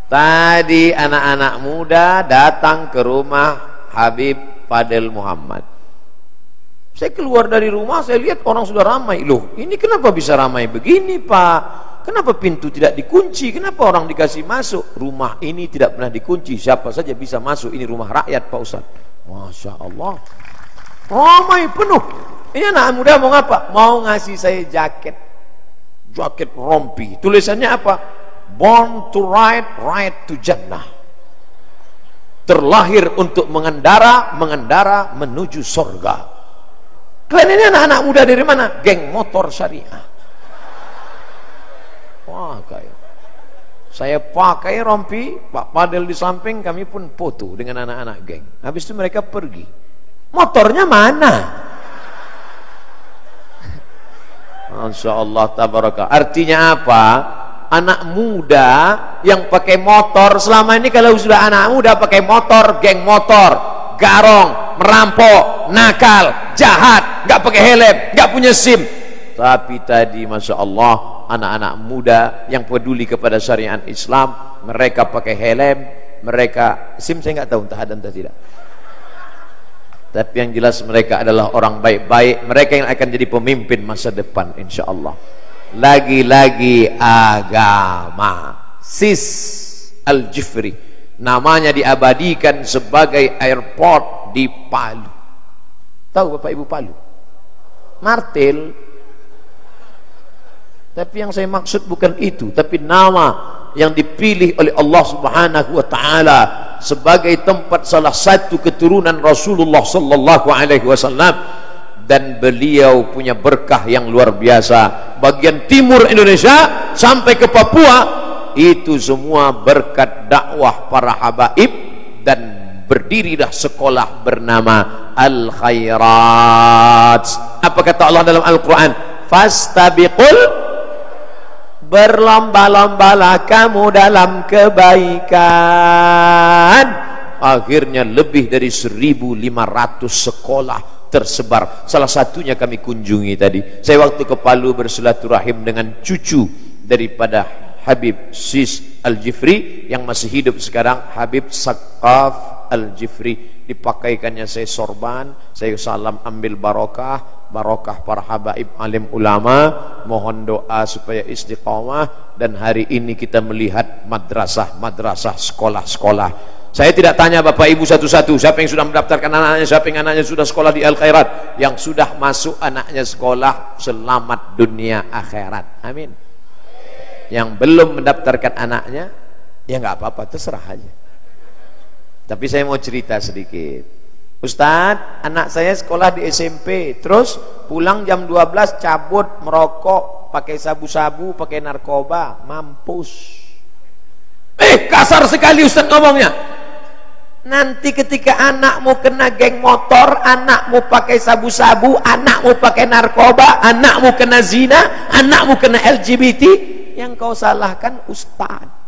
S1: Tadi anak-anak muda datang ke rumah Habib Fadel Muhammad. Saya keluar dari rumah, saya lihat orang sudah ramai. Loh, ini kenapa bisa ramai begini, Pak? Kenapa pintu tidak dikunci? Kenapa orang dikasih masuk? Rumah ini tidak pernah dikunci, siapa saja bisa masuk. Ini rumah rakyat, Pak Ustaz. Masya Allah, ramai penuh. Ini anak muda mau ngapa? Mau ngasih saya jaket rompi. Tulisannya apa? Born to ride, ride to Jannah. Terlahir untuk mengendara menuju surga. Kalian ini anak-anak muda dari mana? Geng motor syariah. Pakai. Saya pakai rompi, Pak Fadel di samping, kami pun foto dengan anak-anak geng. Habis itu mereka pergi. Motornya mana? Masya Allah tabaraka. Artinya apa? Anak muda yang pakai motor, selama ini kalau sudah anak muda pakai motor, geng motor, garong, merampok, nakal, jahat, nggak pakai helm, nggak punya SIM. Tapi tadi Masya Allah, anak-anak muda yang peduli kepada syariat Islam, mereka pakai helm, mereka SIM saya nggak tahu entah ada entah tidak. Tapi yang jelas mereka adalah orang baik-baik, mereka yang akan jadi pemimpin masa depan insya Allah. Lagi-lagi agama. Sis Al-Jifri, namanya diabadikan sebagai airport di Palu. Tahu Bapak Ibu Palu? Martil. Tapi yang saya maksud bukan itu, tapi nama yang dipilih oleh Allah Subhanahu wa taala sebagai tempat salah satu keturunan Rasulullah sallallahu alaihi wasallam, dan beliau punya berkah yang luar biasa. Bagian timur Indonesia sampai ke Papua itu semua berkat dakwah para habaib, dan berdirilah sekolah bernama Al Khairat. Apa kata Allah dalam Al-Quran? Fastabiqul, berlomba-lombalah kamu dalam kebaikan. Akhirnya lebih dari 1.500 sekolah tersebar. Salah satunya kami kunjungi tadi. Saya waktu ke Palu bersilaturahim dengan cucu daripada Habib Sis Al-Jifri yang masih hidup sekarang, Habib Sakaf Al-Jifri. Dipakaikannya saya sorban, saya salam ambil barokah, barokah para habaib alim ulama, mohon doa supaya istiqamah. Dan hari ini kita melihat madrasah-madrasah, sekolah-sekolah. Saya tidak tanya Bapak Ibu satu-satu siapa yang sudah mendaftarkan anaknya, siapa yang anaknya sudah sekolah di Al Khairat. Yang sudah masuk anaknya sekolah, selamat dunia akhirat, amin. Yang belum mendaftarkan anaknya, ya nggak apa-apa, terserah aja. Tapi saya mau cerita sedikit. Ustadz, anak saya sekolah di SMP, terus pulang jam 12 cabut, merokok, pakai sabu-sabu, pakai narkoba, mampus. Kasar sekali Ustadz ngomongnya. Nanti ketika anakmu kena geng motor, anakmu pakai sabu-sabu, anakmu pakai narkoba, anakmu kena zina, anakmu kena LGBT, yang kau salahkan Ustadz.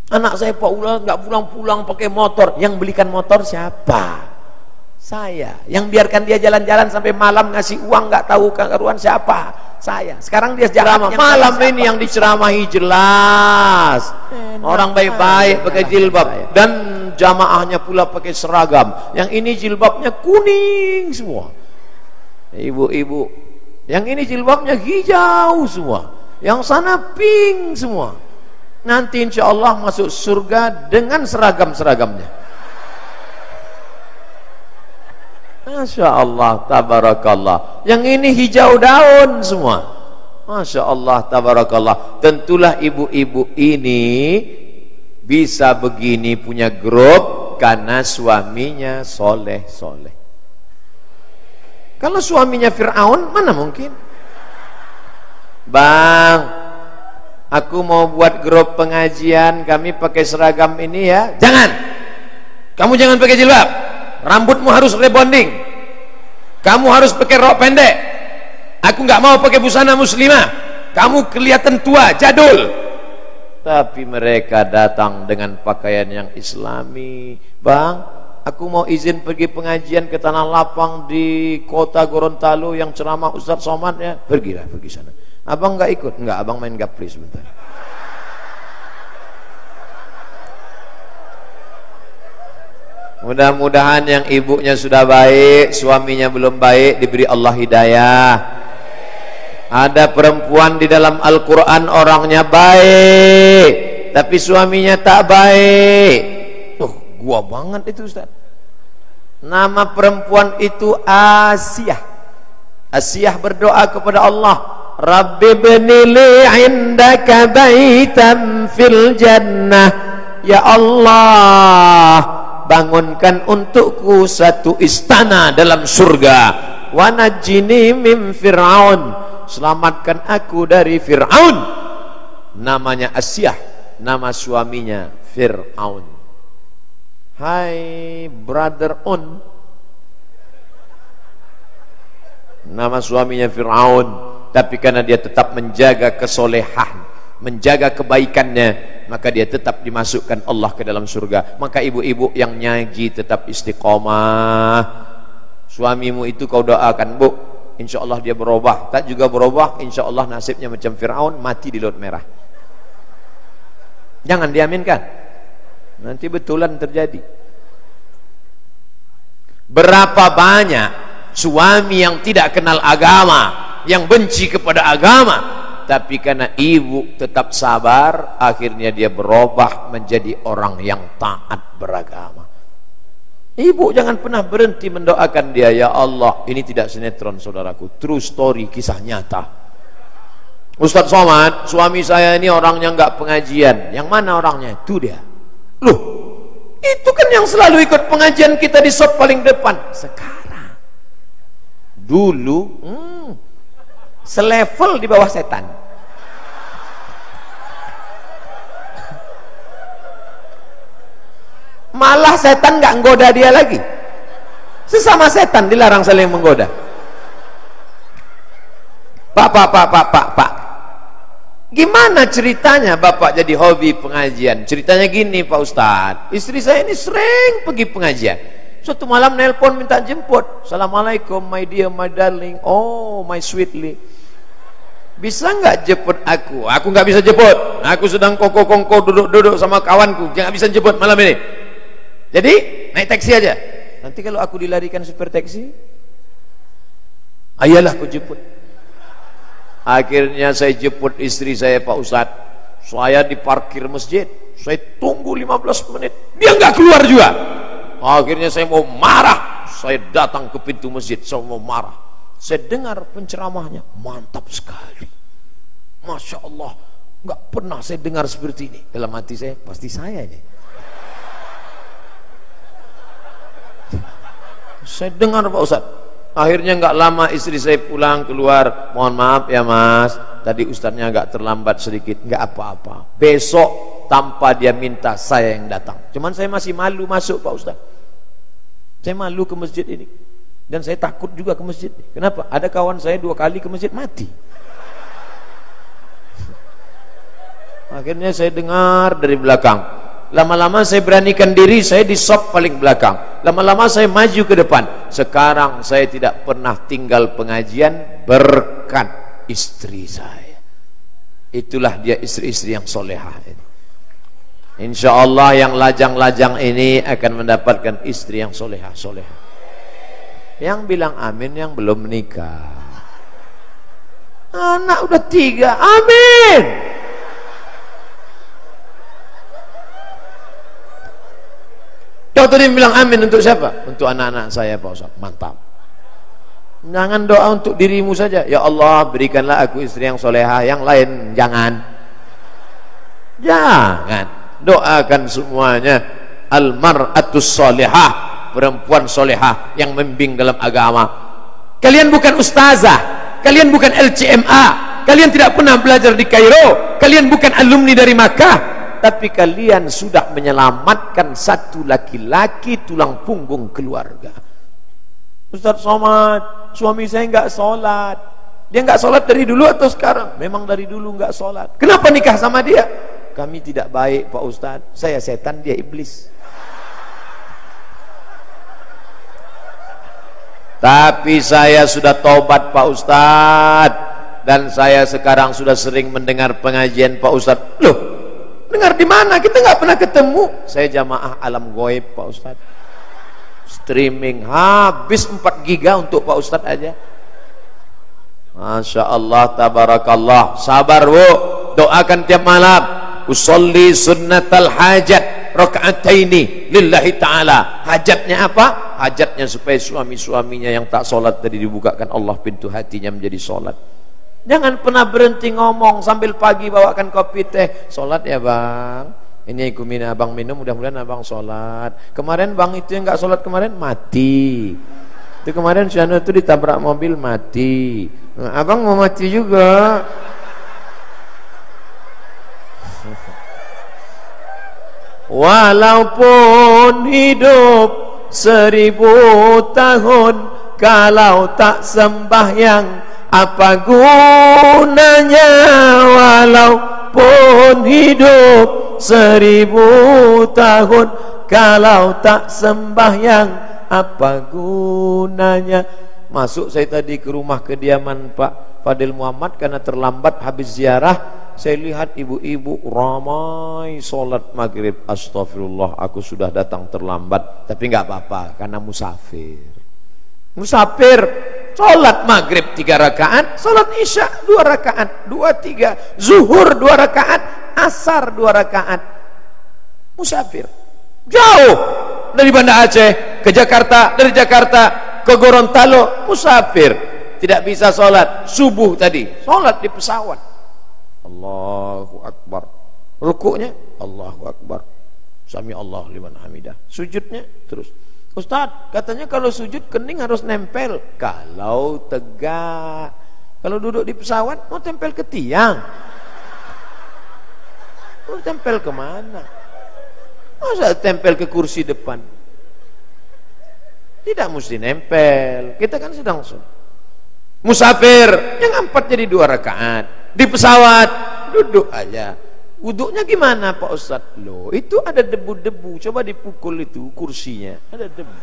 S1: Anak saya Pak Ula nggak pulang-pulang pakai motor. Yang belikan motor siapa? Saya. Yang biarkan dia jalan-jalan sampai malam ngasih uang nggak tahu karuan siapa? Saya. Sekarang dia ceramah malam ini yang diceramahi jelas. Orang baik-baik pakai jilbab dan jamaahnya pula pakai seragam. Yang ini jilbabnya kuning semua. Ibu-ibu. Yang ini jilbabnya hijau semua. yang sana pink semua. Nanti insya Allah masuk surga dengan seragam-seragamnya. Masya Allah, tabarakallah. Yang ini hijau daun semua. Masya Allah, tabarakallah. Tentulah ibu-ibu ini bisa begini punya grup karena suaminya soleh-soleh. Kalau suaminya Fir'aun, mana mungkin? Bang, aku mau buat grup pengajian, kami pakai seragam ini ya. Jangan, kamu jangan pakai jilbab, rambutmu harus rebonding, kamu harus pakai rok pendek, aku nggak mau pakai busana muslimah, kamu kelihatan tua, jadul. Tapi mereka datang dengan pakaian yang islami. Bang, aku mau izin pergi pengajian ke Tanah Lapang di kota Gorontalo yang ceramah Ustaz Somad ya. Pergilah, pergi sana. Abang nggak ikut? Nggak, abang main gapri sebentar. Mudah-mudahan yang ibunya sudah baik, suaminya belum baik, diberi Allah hidayah. Ada perempuan di dalam Al-Quran orangnya baik, tapi suaminya tak baik. Gua banget itu Ustaz. Nama perempuan itu Asiyah. Asiyah berdoa kepada Allah, Rabbi bnili indaka baitan fil jannah. Ya Allah, bangunkan untukku satu istana dalam surga. Wa najjini min Fir'aun, selamatkan aku dari Fir'aun. Namanya Asiyah, nama suaminya Fir'aun. Hai brother on, nama suaminya Fir'aun, tapi karena dia tetap menjaga kesolehan, menjaga kebaikannya, maka dia tetap dimasukkan Allah ke dalam surga. Maka ibu-ibu yang nyaji tetap istiqomah. Suamimu itu kau doakan, Bu, insya Allah dia berubah. Tak juga berubah, insya Allah nasibnya macam Fir'aun, mati di Laut Merah. Jangan diaminkan, nanti betulan terjadi. Berapa banyak suami yang tidak kenal agama, yang benci kepada agama, tapi karena ibu tetap sabar, akhirnya dia berubah menjadi orang yang taat beragama. Ibu jangan pernah berhenti mendoakan dia. Ya Allah, ini tidak sinetron saudaraku, true story, kisah nyata. Ustaz Somad, suami saya ini orangnya enggak pengajian. Yang mana orangnya? Itu dia. Loh, itu kan yang selalu ikut pengajian kita di shop paling depan. Sekarang, dulu selevel di bawah setan. Malah setan nggak nggoda dia lagi. Sesama setan dilarang saling menggoda. Pak. Gimana ceritanya Bapak jadi hobi pengajian? Ceritanya gini Pak Ustadz, istri saya ini sering pergi pengajian. Suatu malam nelpon minta jemput. Assalamualaikum my dear, my darling, oh my sweetly, bisa nggak jemput aku? Aku nggak bisa jemput, aku sedang kongko-kongko duduk-duduk sama kawanku, jangan bisa jemput malam ini. Jadi naik taksi aja. Nanti kalau aku dilarikan super taksi, ayolah aku jemput. Akhirnya saya jemput istri saya Pak Ustadz. Saya di parkir masjid, saya tunggu 15 menit, dia nggak keluar juga. Akhirnya saya mau marah, saya datang ke pintu masjid, saya mau marah. Saya dengar penceramahnya, mantap sekali, Masya Allah, nggak pernah saya dengar seperti ini. Dalam hati saya, pasti saya ini. Saya dengar Pak Ustadz. Akhirnya nggak lama istri saya pulang keluar, mohon maaf ya Mas, tadi Ustadznya agak terlambat sedikit. Nggak apa-apa, besok tanpa dia minta saya yang datang. Cuman saya masih malu masuk Pak Ustadz. Saya malu ke masjid ini, dan saya takut juga ke masjid. Kenapa? Ada kawan saya 2 kali ke masjid mati. Akhirnya saya dengar dari belakang. Lama-lama saya beranikan diri, saya di shop paling belakang. Lama-lama saya maju ke depan. Sekarang saya tidak pernah tinggal pengajian berkat istri saya. Itulah dia istri-istri yang solehah ini. Insya Allah yang lajang-lajang ini akan mendapatkan istri yang solehah-solehah. Yang bilang amin yang belum menikah. Anak udah 3, amin. Dokter ini bilang amin untuk siapa? Untuk anak-anak saya Pak Ustaz. Mantap. Jangan doa untuk dirimu saja. Ya Allah, berikanlah aku istri yang solehah. Yang lain jangan. Jangan. Doakan semuanya. Al-mar'atus solehah, perempuan solehah yang membimbing dalam agama. Kalian bukan ustazah, kalian bukan LCMA, kalian tidak pernah belajar di Kairo, kalian bukan alumni dari Makkah, tapi kalian sudah menyelamatkan satu laki-laki tulang punggung keluarga. Ustaz Somad, suami saya enggak sholat. Dia enggak sholat dari dulu atau sekarang? Memang dari dulu enggak sholat. Kenapa nikah sama dia? Kami tidak baik Pak Ustaz, saya setan, dia iblis. Tapi saya sudah tobat Pak Ustadz, dan saya sekarang sudah sering mendengar pengajian Pak Ustadz. Loh, dengar di mana? Kita nggak pernah ketemu. Saya jamaah alam goib Pak Ustadz. Streaming habis 4 giga untuk Pak Ustadz aja. Masya Allah, tabarakallah. Sabar Bu, doakan tiap malam. Usolli sunnatal hajat rakaataini lillahi ta'ala. Hajatnya apa? Hajatnya supaya suami-suaminya yang tak sholat tadi dibukakan Allah pintu hatinya menjadi sholat. Jangan pernah berhenti ngomong sambil pagi bawakan kopi teh. Sholat ya bang, ini aku abang minum, mudah-mudahan abang sholat. Kemarin bang itu yang gak sholat kemarin mati. Itu kemarin si anu itu ditabrak mobil mati. Nah, abang mau mati juga. Walaupun hidup 1000 tahun, kalau tak sembahyang apa gunanya? Walaupun hidup 1000 tahun, kalau tak sembahyang apa gunanya? Masuk saya tadi ke rumah kediaman Pak Fadil Muhammad karena terlambat habis ziarah. Saya lihat ibu-ibu ramai sholat maghrib. Astagfirullah, aku sudah datang terlambat. Tapi nggak apa-apa, karena musafir. Musafir, sholat maghrib 3 rakaat, sholat isya 2 rakaat, 2-3, zuhur 2 rakaat, asar 2 rakaat. Musafir, jauh dari Banda Aceh ke Jakarta, dari Jakarta ke Gorontalo, musafir. Tidak bisa sholat subuh tadi, sholat di pesawat. Allahu Akbar. Rukuknya Allahu Akbar. Sami Allah liman hamidah. Sujudnya terus. Ustaz, katanya kalau sujud kening harus nempel. Kalau tegak. Kalau duduk di pesawat mau tempel ke tiang. Mau tempel kemana? Masa tempel ke kursi depan? Tidak mesti nempel. Kita kan sedang musafir, yang 4 jadi 2 rakaat. Di pesawat duduk aja. Wuduknya gimana Pak Ustadz? Loh, itu ada debu-debu. Coba dipukul itu kursinya, ada debu.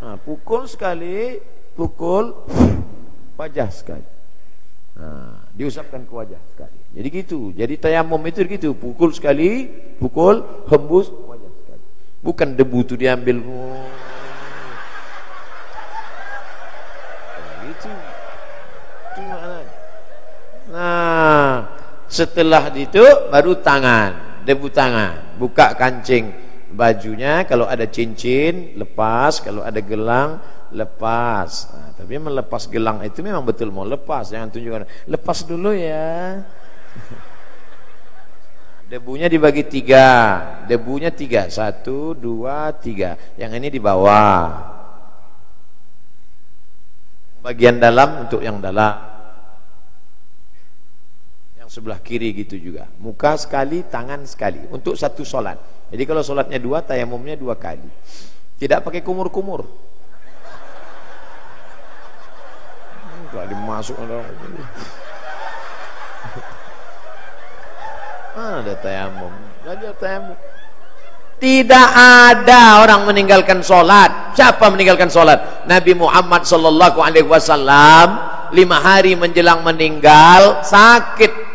S1: Nah, pukul sekali, pukul wajah sekali. Nah, diusapkan ke wajah sekali. Jadi gitu. Jadi tayamum itu gitu. Pukul sekali, pukul, hembus wajah sekali. Bukan debu itu diambil. Gitu. Nah, setelah itu baru tangan, debu tangan, buka kancing bajunya, kalau ada cincin lepas, kalau ada gelang lepas. Nah, tapi melepas gelang itu memang betul mau lepas, jangan tunjukkan lepas dulu ya. Debunya dibagi 3, debunya 3, 1, 2, 3. Yang ini di bawah, bagian dalam untuk yang dalam. Sebelah kiri gitu juga. Muka sekali, tangan sekali. Untuk satu solat. Jadi kalau solatnya 2, tayamumnya 2 kali. Tidak pakai kumur-kumur. Enggak dimasuk orang. Ada tayamum. Ada tayamum. Tidak ada orang meninggalkan solat. Siapa meninggalkan solat? Nabi Muhammad sallallahu alaihi wasallam 5 hari menjelang meninggal sakit,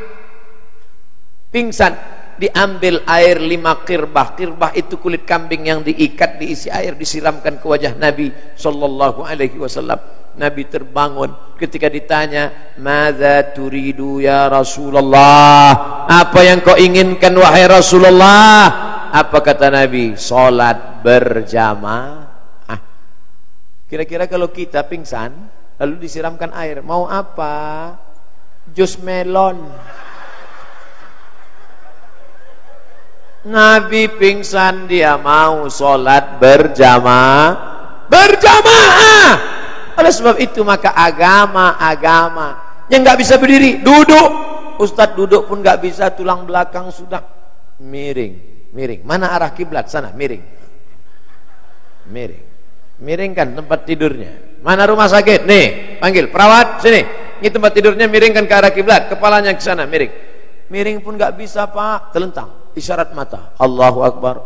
S1: pingsan, diambil air 5 qirbah. Qirbah itu kulit kambing yang diikat, diisi air, disiramkan ke wajah Nabi sallallahu alaihi wasallam. Nabi terbangun ketika ditanya, "Madza turidu ya Rasulullah?" Apa yang kau inginkan wahai Rasulullah? Apa kata Nabi? Salat berjamaah. Kira-kira kalau kita pingsan lalu disiramkan air, mau apa? Jus melon. Nabi pingsan, dia mau salat berjamaah. Oleh sebab itu maka agama yang nggak bisa berdiri, duduk. Ustadz duduk pun nggak bisa, tulang belakang sudah miring. Mana arah kiblat? Sana, miring. Miringkan tempat tidurnya. Mana rumah sakit? Nih, panggil perawat sini. Ini tempat tidurnya, miringkan ke arah kiblat, kepalanya ke sana, miring pun nggak bisa Pak, telentang. Isyarat mata, Allahu Akbar,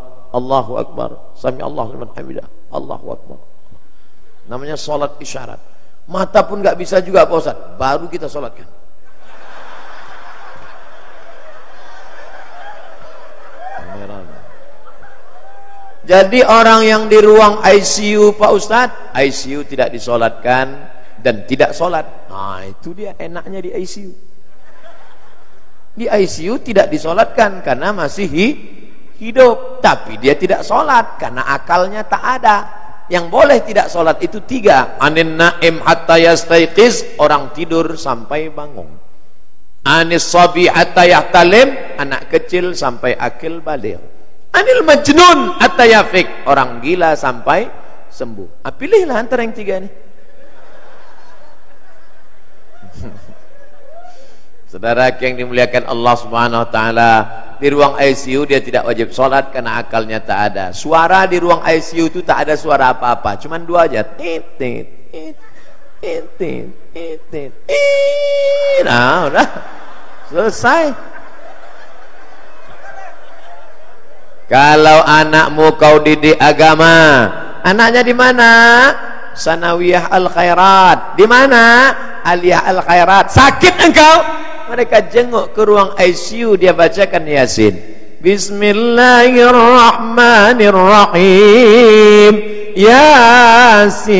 S1: Sami Allahu liman hamidah, Allahu Akbar. Namanya sholat isyarat. Mata pun nggak bisa juga Pak Ustaz, baru kita sholatkan. Jadi orang yang di ruang ICU Pak Ustadz, ICU tidak disolatkan dan tidak solat. Nah itu dia enaknya di ICU. Di ICU tidak disolatkan karena masih hidup, tapi dia tidak solat karena akalnya tak ada. Yang boleh tidak solat itu 3. Anin naim hatta yastaiqiz, orang tidur sampai bangun. Anis sabi hatta yahtalim, anak kecil sampai akil baligh. Anil majnun hatta yafik, orang gila sampai sembuh. Pilihlah antara yang 3 ini. Saudara yang dimuliakan Allah Subhanahu wa taala, di ruang ICU dia tidak wajib sholat karena akalnya tak ada. Suara di ruang ICU itu tak ada suara apa-apa, cuman 2 aja. Nah, udah selesai. Kalau anakmu kau didik agama, anaknya di mana? Sanawiyah Al Khairat. Di mana? Aliyah Al Khairat. Sakit engkau? Mereka jenguk ke ruang ICU, dia bacakan Yasin. Bismillahirrahmanirrahim. Yasin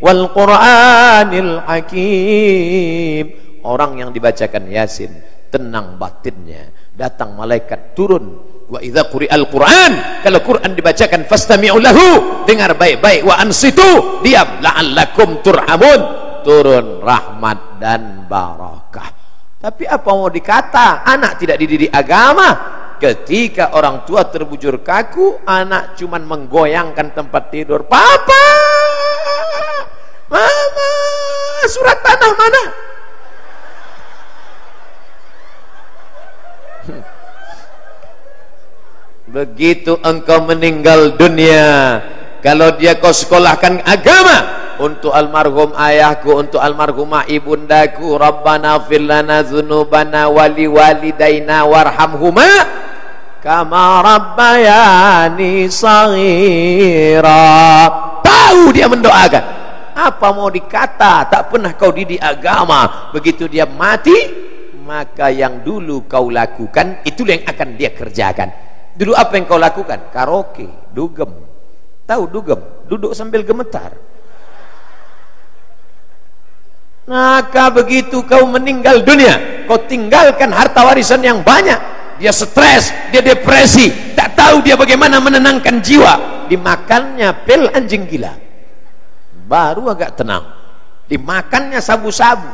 S1: wal Qur'anil Hakim. Orang yang dibacakan Yasin tenang batinnya. Datang malaikat turun. Wa idza quri'al Qur'an, kalau Quran dibacakan fastami'u lahu, dengar baik-baik, wa ansitu, diam, la'allakum turhamun, turun rahmat dan barakah. Tapi apa mau dikata? Anak tidak dididik agama. Ketika orang tua terbujur kaku, anak cuman menggoyangkan tempat tidur. Papa, mama, surat tanah mana? Begitu engkau meninggal dunia, kalau dia kau sekolahkan agama untuk almarhum ayahku, untuk almarhumah ibundaku, Rabbana fir lana dzunubana wali walidaina warhamhuma kama rabbayani shaghira. Tahu dia mendoakan. Apa mau dikata? Tak pernah kau didik agama. Begitu dia mati, maka yang dulu kau lakukan itulah yang akan dia kerjakan. Dulu apa yang kau lakukan? Karaoke, dugem. Tahu dugem? Duduk sambil gemetar. Maka begitu kau meninggal dunia, kau tinggalkan harta warisan yang banyak. Dia stres, dia depresi, tak tahu dia bagaimana menenangkan jiwa. Dimakannya pil anjing gila, baru agak tenang. Dimakannya sabu-sabu,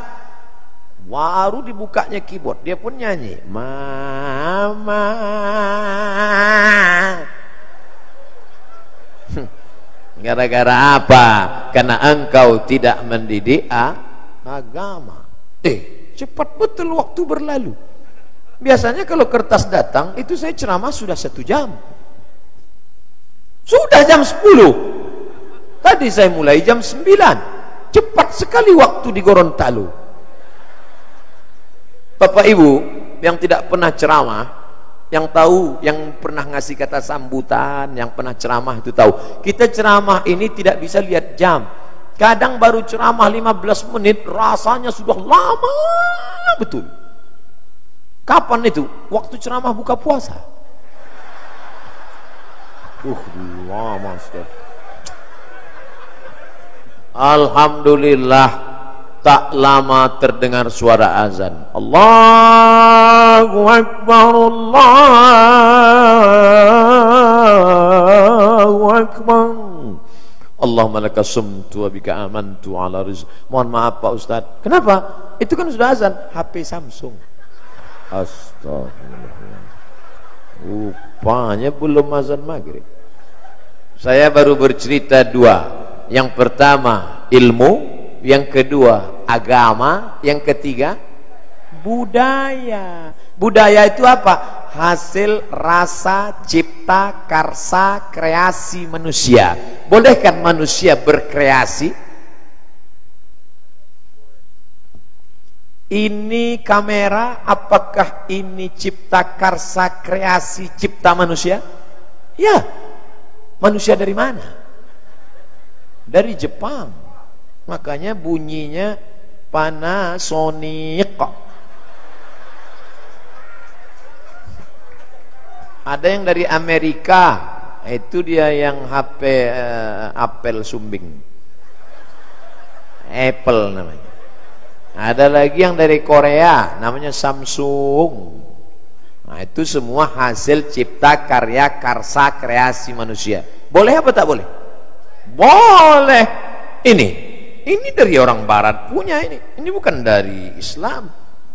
S1: baru dibukanya keyboard, dia pun nyanyi. Mama. Gara-gara apa? Karena engkau tidak mendidik agama. Cepat betul waktu berlalu. Biasanya kalau kertas datang, itu saya ceramah sudah 1 jam. Sudah jam 10. Tadi saya mulai jam 9. Cepat sekali waktu di Gorontalo. Bapak Ibu yang tidak pernah ceramah, yang tahu, yang pernah ngasih kata sambutan, yang pernah ceramah itu tahu. Kita ceramah ini tidak bisa lihat jam. Kadang baru ceramah 15 menit, rasanya sudah lama betul. Kapan itu? Waktu ceramah buka puasa. Lama sekali. Alhamdulillah, tak lama terdengar suara azan. Allahu Akbar, Allahu Akbar. Allahumma laka sumtu wa bika amantu ala rizq. Mohon maaf Pak Ustadz. Kenapa? Itu kan sudah azan. HP Samsung. Astagfirullah. Rupanya belum azan maghrib. Saya baru bercerita dua. Yang pertama ilmu, yang kedua agama, yang ketiga budaya. Budaya itu apa? Hasil rasa cipta karsa kreasi manusia. Boleh kan manusia berkreasi? Ini kamera, apakah ini cipta karsa kreasi cipta manusia? Ya. Manusia dari mana? Dari Jepang. Makanya bunyinya Panasonic. Ada yang dari Amerika, itu dia yang HP Apple sumbing, Apple namanya. Ada lagi yang dari Korea, namanya Samsung. Nah itu semua hasil cipta karya karsa kreasi manusia. Boleh apa tak boleh? Boleh. Ini dari orang Barat punya ini. Ini bukan dari Islam.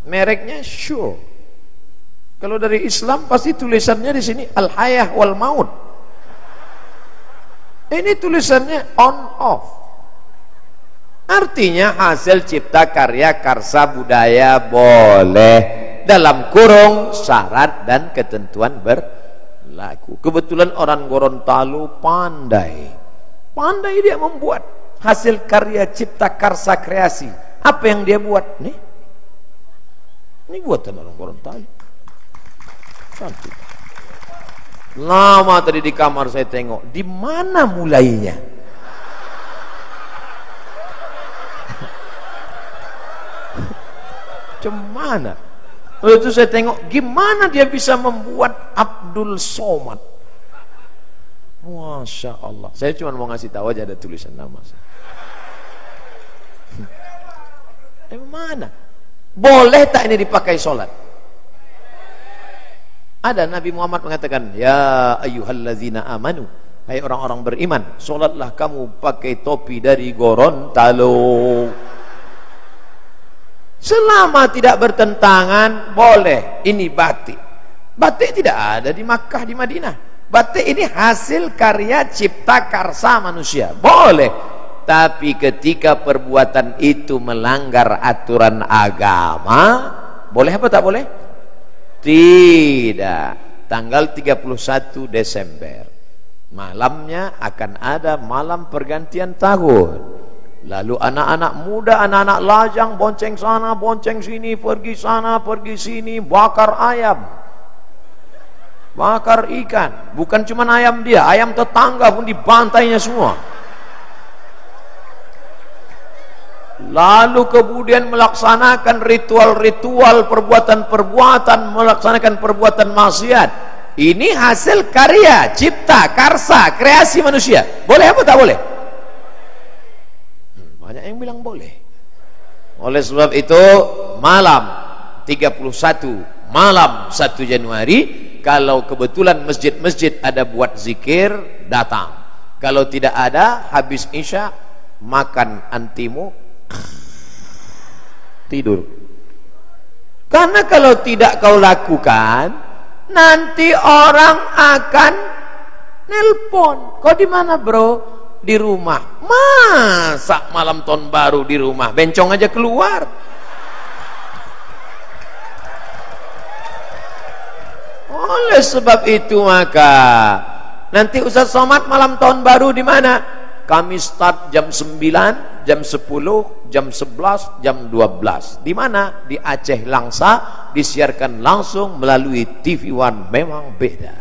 S1: Mereknya Shure. Kalau dari Islam pasti tulisannya di sini Al-Hayah wal Maut. Ini tulisannya on off. Artinya hasil cipta karya karsa budaya boleh, dalam kurung syarat dan ketentuan berlaku. Kebetulan orang Gorontalo pandai dia membuat hasil karya cipta karsa kreasi. Apa yang dia buat? Ini buatan orang Gorontalo. Cantik. Lama tadi di kamar saya tengok, di mana mulainya? Cemana? Lalu itu saya tengok, gimana dia bisa membuat Abdul Somad? Masya Allah. Saya cuma mau ngasih tahu aja ada tulisan nama saya. Mana? Boleh tak ini dipakai sholat? Ada Nabi Muhammad mengatakan, ya ayyuhallazina amanu, hai orang-orang beriman, sholatlah kamu pakai topi dari Gorontalo. Selama tidak bertentangan, boleh. Ini batik. Batik tidak ada di Makkah, di Madinah. Batik ini hasil karya cipta karsa manusia. Boleh. Tapi ketika perbuatan itu melanggar aturan agama, boleh apa tak boleh? Tidak. Tanggal 31 Desember malamnya akan ada malam pergantian tahun. Lalu anak-anak muda, anak-anak lajang bonceng sana, bonceng sini, pergi sana, pergi sini, bakar ayam, bakar ikan. Bukan cuma ayam dia, ayam tetangga pun dibantainya semua. Lalu kemudian melaksanakan ritual-ritual, perbuatan-perbuatan, melaksanakan perbuatan maksiat. Ini hasil karya, cipta, karsa, kreasi manusia. Boleh apa tak boleh? Banyak yang bilang boleh. Oleh sebab itu, malam 31, malam 1 Januari, kalau kebetulan masjid-masjid ada buat zikir, datang. Kalau tidak ada, habis isya, makan antimu, tidur. Karena kalau tidak kau lakukan, nanti orang akan nelpon. Kau di mana bro? Di rumah. Masa malam tahun baru di rumah? Bencong aja keluar. Oleh sebab itu maka nanti Ustaz Somad malam tahun baru di mana? Kami start jam 9, jam 10, jam 11, jam 12. Di mana? Di Aceh Langsa, disiarkan langsung melalui TV One. Memang beda.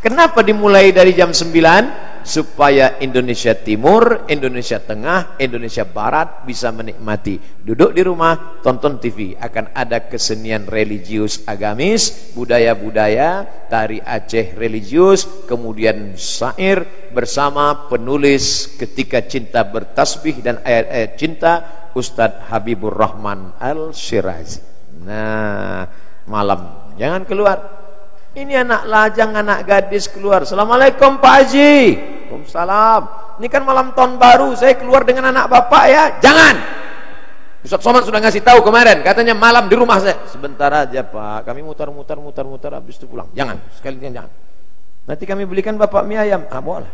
S1: Kenapa dimulai dari jam 9? Supaya Indonesia Timur, Indonesia Tengah, Indonesia Barat bisa menikmati. Duduk di rumah, tonton TV. Akan ada kesenian religius agamis, budaya-budaya, tari Aceh religius, kemudian syair, bersama penulis Ketika Cinta Bertasbih dan ayat-ayat cinta, Ustadz Habibur Rahman Al-Syirazi. Nah, malam jangan keluar. Ini anak lajang, anak gadis keluar. Assalamualaikum Pak Haji. Waalaikumsalam. Ini kan malam tahun baru, saya keluar dengan anak bapak ya. Jangan. Ustadz Somad sudah ngasih tahu kemarin, katanya malam di rumah saya. Sebentar aja Pak, kami mutar-mutar habis itu pulang. Jangan, sekalian jangan. Nanti kami belikan bapak mie ayam. Ah, boleh.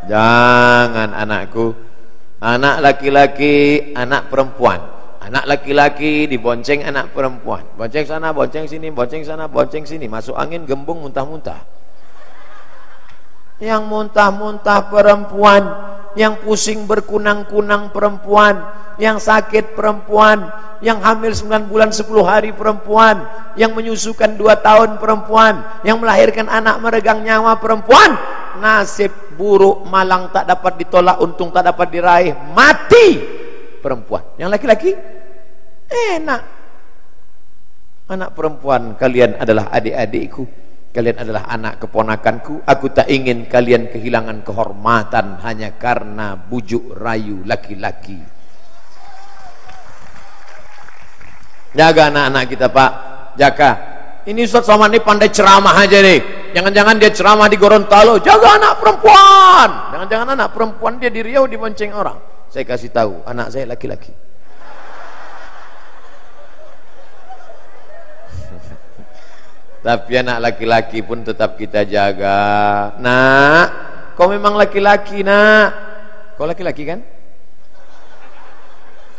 S1: Jangan anakku. Anak laki-laki, anak perempuan. Anak laki-laki dibonceng anak perempuan. Bonceng sana, bonceng sini, bonceng sana, bonceng sini. Masuk angin, gembung, muntah-muntah. Yang muntah-muntah perempuan, yang pusing berkunang-kunang perempuan, yang sakit perempuan, yang hamil 9 bulan 10 hari perempuan, yang menyusukan 2 tahun perempuan, yang melahirkan anak meregang nyawa perempuan. Nasib buruk malang tak dapat ditolak, untung tak dapat diraih, mati perempuan. Yang laki-laki enak. Anak perempuan, kalian adalah adik-adikku, kalian adalah anak keponakanku. Aku tak ingin kalian kehilangan kehormatan hanya karena bujuk rayu laki-laki. Jaga anak-anak kita Pak, jaga. Ini Ustadz Somad ini pandai ceramah aja nih. Jangan-jangan dia ceramah di Gorontalo, jaga anak perempuan. Jangan-jangan anak perempuan dia di Riau dibonceng orang. Saya kasih tahu, anak saya laki-laki. Tapi anak laki-laki pun tetap kita jaga. Nak, kau memang laki-laki nak. Kau laki-laki kan?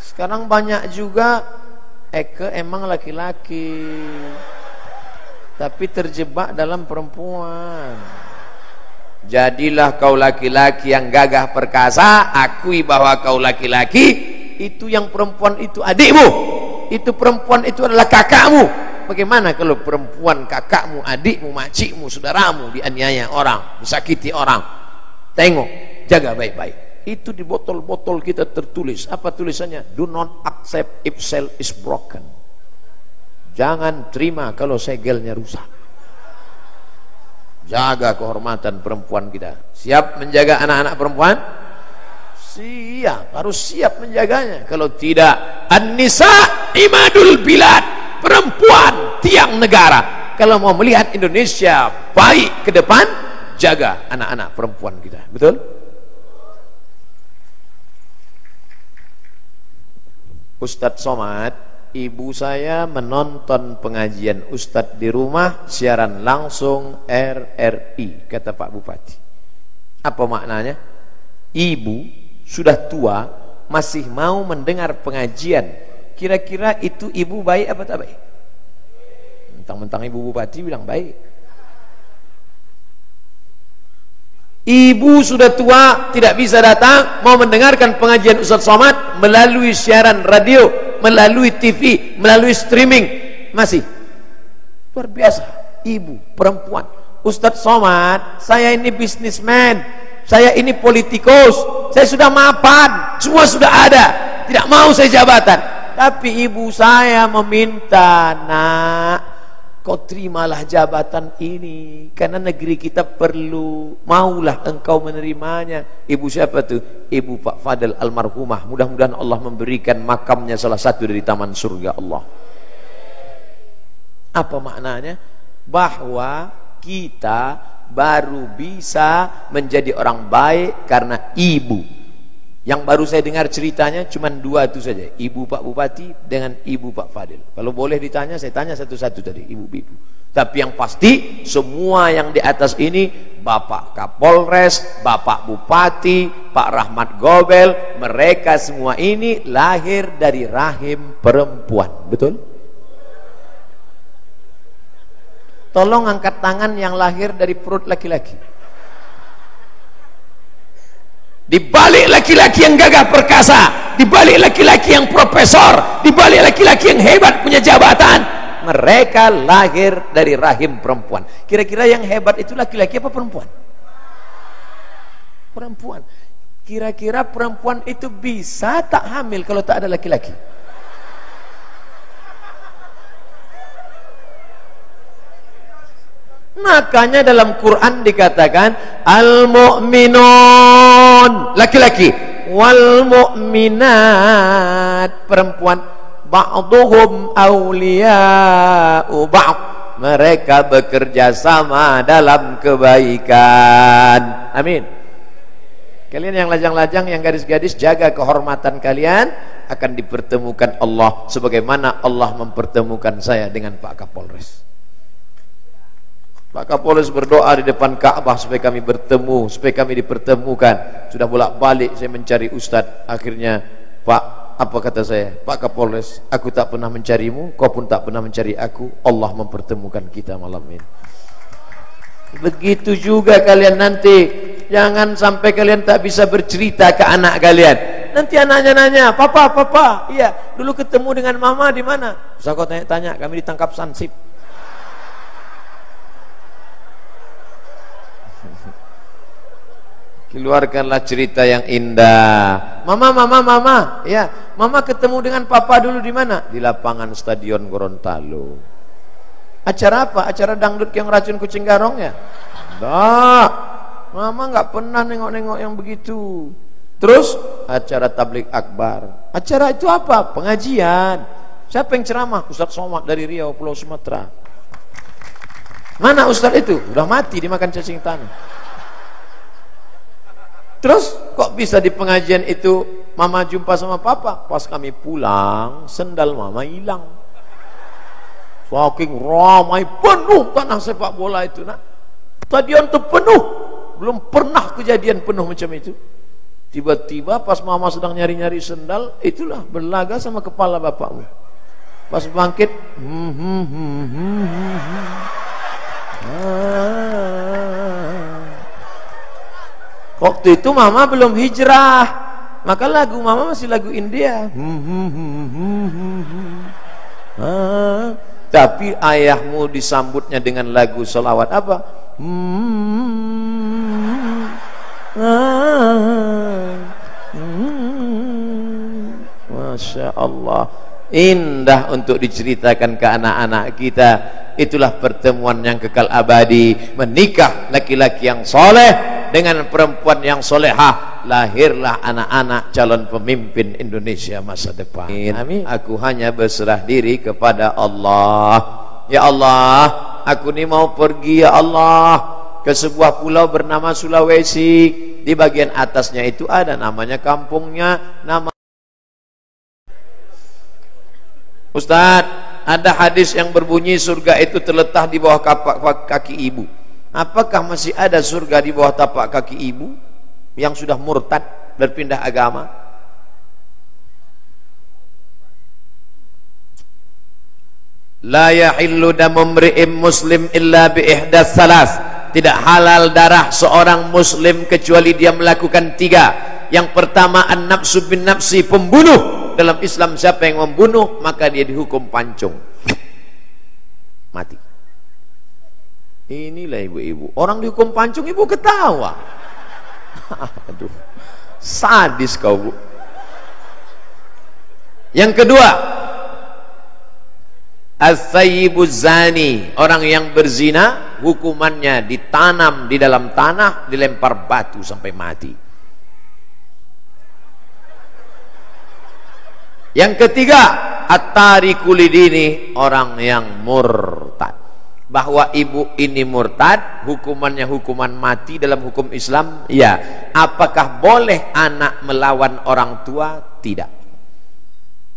S1: Sekarang banyak juga Eke emang laki-laki, tapi terjebak dalam perempuan. Jadilah kau laki-laki yang gagah perkasa, akui bahwa kau laki-laki. Itu yang perempuan itu adikmu, itu perempuan itu adalah kakakmu. Bagaimana kalau perempuan kakakmu, adikmu, makcikmu, saudaramu dianiaya orang, disakiti orang? Tengok, jaga baik-baik. Itu di botol-botol kita tertulis. Apa tulisannya? Do not accept if cell is broken. Jangan terima kalau segelnya rusak. Jaga kehormatan perempuan kita. Siap menjaga anak-anak perempuan? Siap, harus siap menjaganya. Kalau tidak, an-nisa imadul bilad. Perempuan tiang negara. Kalau mau melihat Indonesia baik ke depan, jaga anak-anak perempuan kita. Betul? Ustadz Somad, ibu saya menonton pengajian Ustadz di rumah, siaran langsung RRI, kata Pak Bupati. Apa maknanya? Ibu sudah tua masih mau mendengar pengajian. Kira-kira itu ibu baik apa tak baik? Mentang-mentang ibu bupati bilang baik. Ibu sudah tua, tidak bisa datang, mau mendengarkan pengajian Ustadz Somad melalui siaran radio, melalui TV, melalui streaming. Masih luar biasa. Ibu, perempuan. Ustadz Somad, saya ini bisnismen, saya ini politikus, saya sudah mapan, semua sudah ada, tidak mau saya jabatan. Tapi ibu saya meminta, nak, kau terimalah jabatan ini, karena negeri kita perlu, maulah engkau menerimanya. Ibu siapa tuh? Ibu Pak Fadel almarhumah. Mudah-mudahan Allah memberikan makamnya salah satu dari taman surga Allah. Apa maknanya? Bahwa kita baru bisa menjadi orang baik karena ibu. Yang baru saya dengar ceritanya cuma 2 itu saja, ibu Pak Bupati dengan ibu Pak Fadil. Kalau boleh ditanya, saya tanya satu-satu tadi, ibu-ibu. Tapi yang pasti semua yang di atas ini, Bapak Kapolres, Bapak Bupati, Pak Rahmat Gobel, mereka semua ini lahir dari rahim perempuan. Betul? Tolong angkat tangan yang lahir dari perut laki-laki. Di balik laki-laki yang gagah perkasa, di balik laki-laki yang profesor, di balik laki-laki yang hebat punya jabatan, mereka lahir dari rahim perempuan. Kira-kira yang hebat itu laki-laki apa perempuan? Perempuan. Kira-kira perempuan itu bisa tak hamil kalau tak ada laki-laki? Makanya dalam Quran dikatakan al-mu'minun laki-laki, wal mu'minat perempuan, ba'duhum awliya'u ba'd, mereka bekerja sama dalam kebaikan. Amin. Kalian yang lajang-lajang, yang gadis-gadis, jaga kehormatan kalian, akan dipertemukan Allah sebagaimana Allah mempertemukan saya dengan Pak Kapolres. Pak Kapolres berdoa di depan Ka'bah supaya kami bertemu, supaya kami dipertemukan. Sudah bolak-balik saya mencari Ustadz. Akhirnya, Pak, apa kata saya? Pak Kapolres, aku tak pernah mencarimu, kau pun tak pernah mencari aku. Allah mempertemukan kita malam ini. Begitu juga kalian nanti. Jangan sampai kalian tak bisa bercerita ke anak kalian. Nanti anaknya nanya, papa, iya, dulu ketemu dengan mama di mana? Bisa kau tanya-tanya, kami ditangkap Sansip. Keluarkanlah cerita yang indah. Mama, ya, mama ketemu dengan papa dulu di mana? Di lapangan Stadion Gorontalo. Acara apa? Acara dangdut yang racun kucing garong ya? Enggak. Mama nggak pernah nengok-nengok yang begitu. Terus acara tabligh akbar. Acara itu apa? Pengajian. Siapa yang ceramah? Ustadz Somad dari Riau, Pulau Sumatera. Mana Ustadz itu? Udah mati dimakan cacing tanah. Terus kok bisa di pengajian itu mama jumpa sama papa? Pas kami pulang, sendal mama hilang. Saking ramai, penuh tanah sepak bola itu, nak. Stadion itu penuh. Belum pernah kejadian penuh macam itu. Tiba-tiba pas mama sedang nyari-nyari sendal, itulah berlaga sama kepala bapakmu. Pas bangkit, waktu itu mama belum hijrah, maka lagu mama masih lagu India. Tapi ayahmu disambutnya dengan lagu sholawat apa? Masya Allah, indah untuk diceritakan ke anak-anak kita. Itulah pertemuan yang kekal abadi. Menikah laki-laki yang soleh dengan perempuan yang solehah, lahirlah anak-anak calon pemimpin Indonesia masa depan. Amin. Aku hanya berserah diri kepada Allah. Ya Allah, aku ni mau pergi ya Allah ke sebuah pulau bernama Sulawesi. Di bagian atasnya itu ada namanya kampungnya, nama Ustadz, ada hadis yang berbunyi surga itu terletak di bawah kaki ibu. Apakah masih ada surga di bawah tapak kaki ibu yang sudah murtad, berpindah agama? La yahillu damu mri'in muslim illa bi ihdas salas. Tidak halal darah seorang muslim kecuali dia melakukan 3. Yang pertama, an-nafsu bin nafsi, pembunuh. Dalam Islam siapa yang membunuh maka dia dihukum pancung, mati. Inilah ibu-ibu, orang dihukum pancung ibu ketawa. Aduh, sadis kau, Bu. Yang kedua, as-sayyibuz zani, orang yang berzina hukumannya ditanam di dalam tanah, dilempar batu sampai mati. Yang ketiga, at-tariku lidini, orang yang murtad. Bahwa ibu ini murtad, hukumannya hukuman mati dalam hukum Islam. Ya. Apakah boleh anak melawan orang tua? Tidak.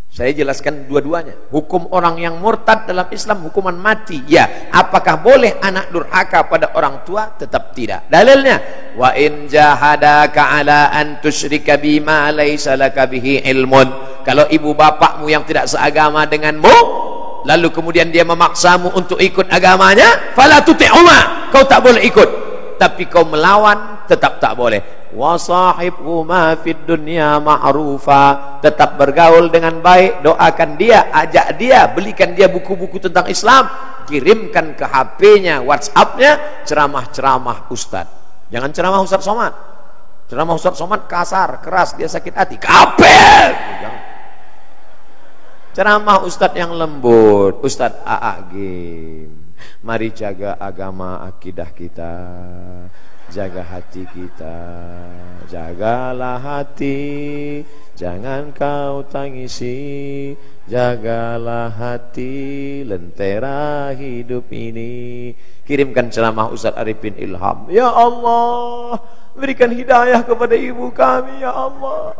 S1: Saya jelaskan dua-duanya. Hukum orang yang murtad dalam Islam hukuman mati. Ya. Apakah boleh anak durhaka pada orang tua? Tetap tidak. Dalilnya, wa in jahadaka ala an tusyrika bima laysa laka bihi ilmun. Kalau ibu bapakmu yang tidak seagama denganmu, lalu kemudian dia memaksamu untuk ikut agamanya, fala tuti'uma, kau tak boleh ikut. Tapi kau melawan, tetap tak boleh. Wa sahibhuma fid dunya ma'rufa, tetap bergaul dengan baik, doakan dia, ajak dia, belikan dia buku-buku tentang Islam, kirimkan ke HP-nya, WhatsApp-nya, ceramah-ceramah Ustaz. Jangan ceramah Ustaz Somad. Ceramah Ustaz Somad kasar, keras, dia sakit hati, kafir. Jangan. Ceramah Ustadz yang lembut, Ustadz A.A. Game. Mari jaga agama akidah kita, jaga hati kita. Jagalah hati, jangan kau tangisi. Jagalah hati, lentera hidup ini. Kirimkan ceramah Ustaz Arifin Ilham. Ya Allah, berikan hidayah kepada ibu kami, ya Allah.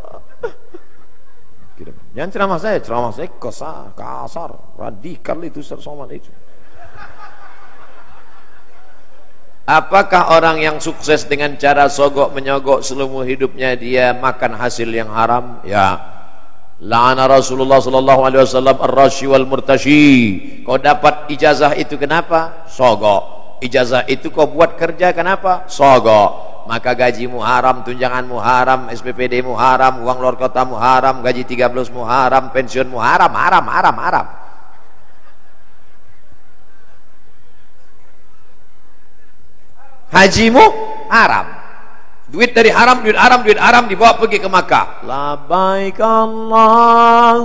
S1: Kirim. Jangan ceramah saya kasar, radikal itu Ustaz Somad itu. Apakah orang yang sukses dengan cara sogok menyogok seluruh hidupnya dia makan hasil yang haram? Ya. La'ana Rasulullah sallallahu alaihi wasallam ar-rashi wal murtashi. Kau dapat ijazah itu kenapa? Sogok. Ijazah itu kau buat kerja kenapa? Sogok. Maka gajimu haram, tunjanganmu haram, SPPD-mu haram, uang luar kotamu haram, gaji 13-mu haram, pensiunmu haram, haram. Hajimu haram. Duit dari haram, duit haram dibawa pergi ke Makkah. Labbaik Allahumma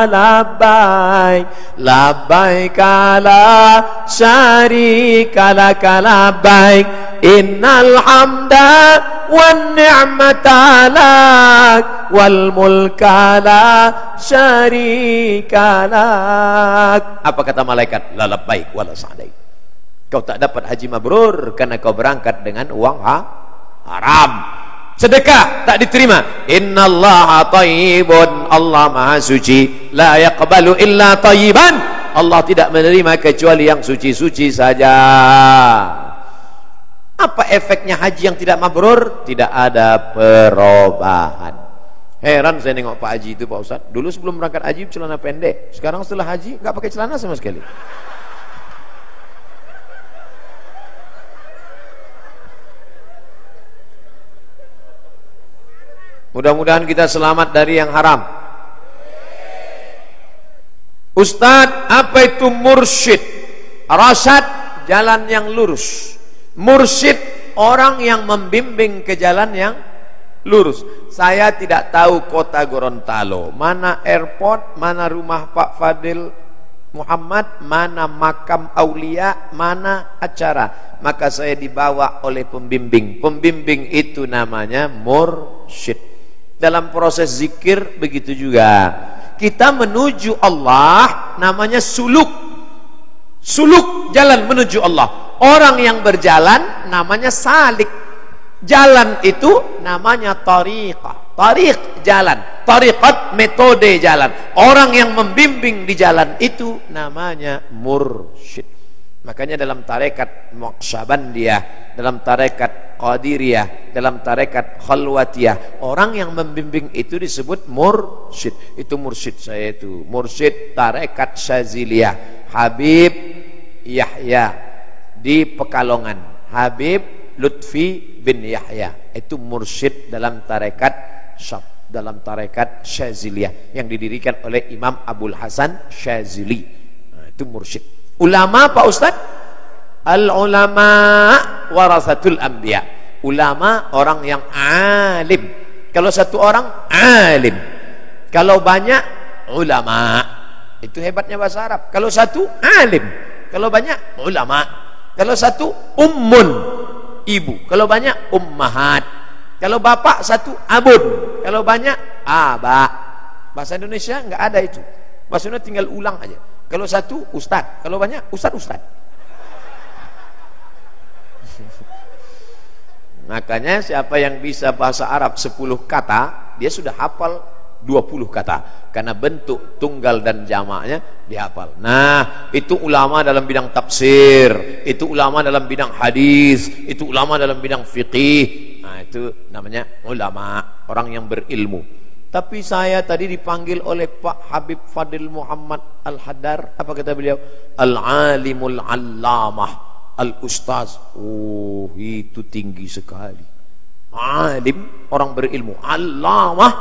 S1: labbaik, labbaik la syarika laka labbaik, innal hamda wan ni'mata lak wal mulka la syarika lak. Apa kata malaikat? La labbaik wa la sa'daik. Kau tak dapat haji mabrur karena kau berangkat dengan uang haram. Sedekah tak diterima. Innallaha thayyibun, Allah maha suci. La yaqbalu illa thayyiban, Allah tidak menerima kecuali yang suci-suci saja. Apa efeknya haji yang tidak mabrur? Tidak ada perubahan. Heran saya nengok Pak Haji itu, Pak Ustadz. Dulu sebelum berangkat haji celana pendek, sekarang setelah haji nggak pakai celana sama sekali. Mudah-mudahan kita selamat dari yang haram. Ustadz, apa itu mursyid? Rasyad, jalan yang lurus. Mursyid, orang yang membimbing ke jalan yang lurus. Saya tidak tahu kota Gorontalo, mana airport, mana rumah Pak Fadil Muhammad, mana makam aulia, mana acara. Maka saya dibawa oleh pembimbing. Pembimbing itu namanya mursyid. Dalam proses zikir begitu juga. Kita menuju Allah namanya suluk. Suluk, jalan menuju Allah. Orang yang berjalan namanya salik. Jalan itu namanya tariqah. Tariq, jalan. Tariqat, metode jalan. Orang yang membimbing di jalan itu namanya mursyid. Makanya dalam tarekat Naqsyabandiyah, dalam tarekat Qadiriyah, dalam tarekat Khalwatiyah, orang yang membimbing itu disebut mursyid. Itu mursyid saya itu. Mursyid tarekat Syaziliyah, Habib Yahya di Pekalongan. Habib Lutfi bin Yahya. Itu mursyid dalam tarekat dalam tarekat Syaziliyah yang didirikan oleh Imam Abul Hasan Syazili. Nah, itu mursyid. Ulama Pak Ustaz? Al-ulama warasatul anbiya. Ulama orang yang alim. Kalau satu orang alim, kalau banyak ulama. Itu hebatnya bahasa Arab. Kalau satu alim, kalau banyak ulama. Kalau satu ummun, ibu. Kalau banyak ummahat. Kalau bapak satu abun. Kalau banyak aba. Bahasa Indonesia enggak ada itu. Bahasa Indonesia tinggal ulang aja. Kalau satu ustad, kalau banyak ustad. Makanya siapa yang bisa bahasa Arab 10 kata, dia sudah hafal 20 kata. Karena bentuk tunggal dan jamaknya dihafal. Nah, itu ulama dalam bidang tafsir, itu ulama dalam bidang hadis, itu ulama dalam bidang fiqih. Nah, itu namanya ulama, orang yang berilmu. Tapi saya tadi dipanggil oleh Pak Habib Fadil Muhammad Al-Haddar. Apa kata beliau? Al-alimul allamah, al-ustaz. Oh, itu tinggi sekali. Alim, orang berilmu. Allamah,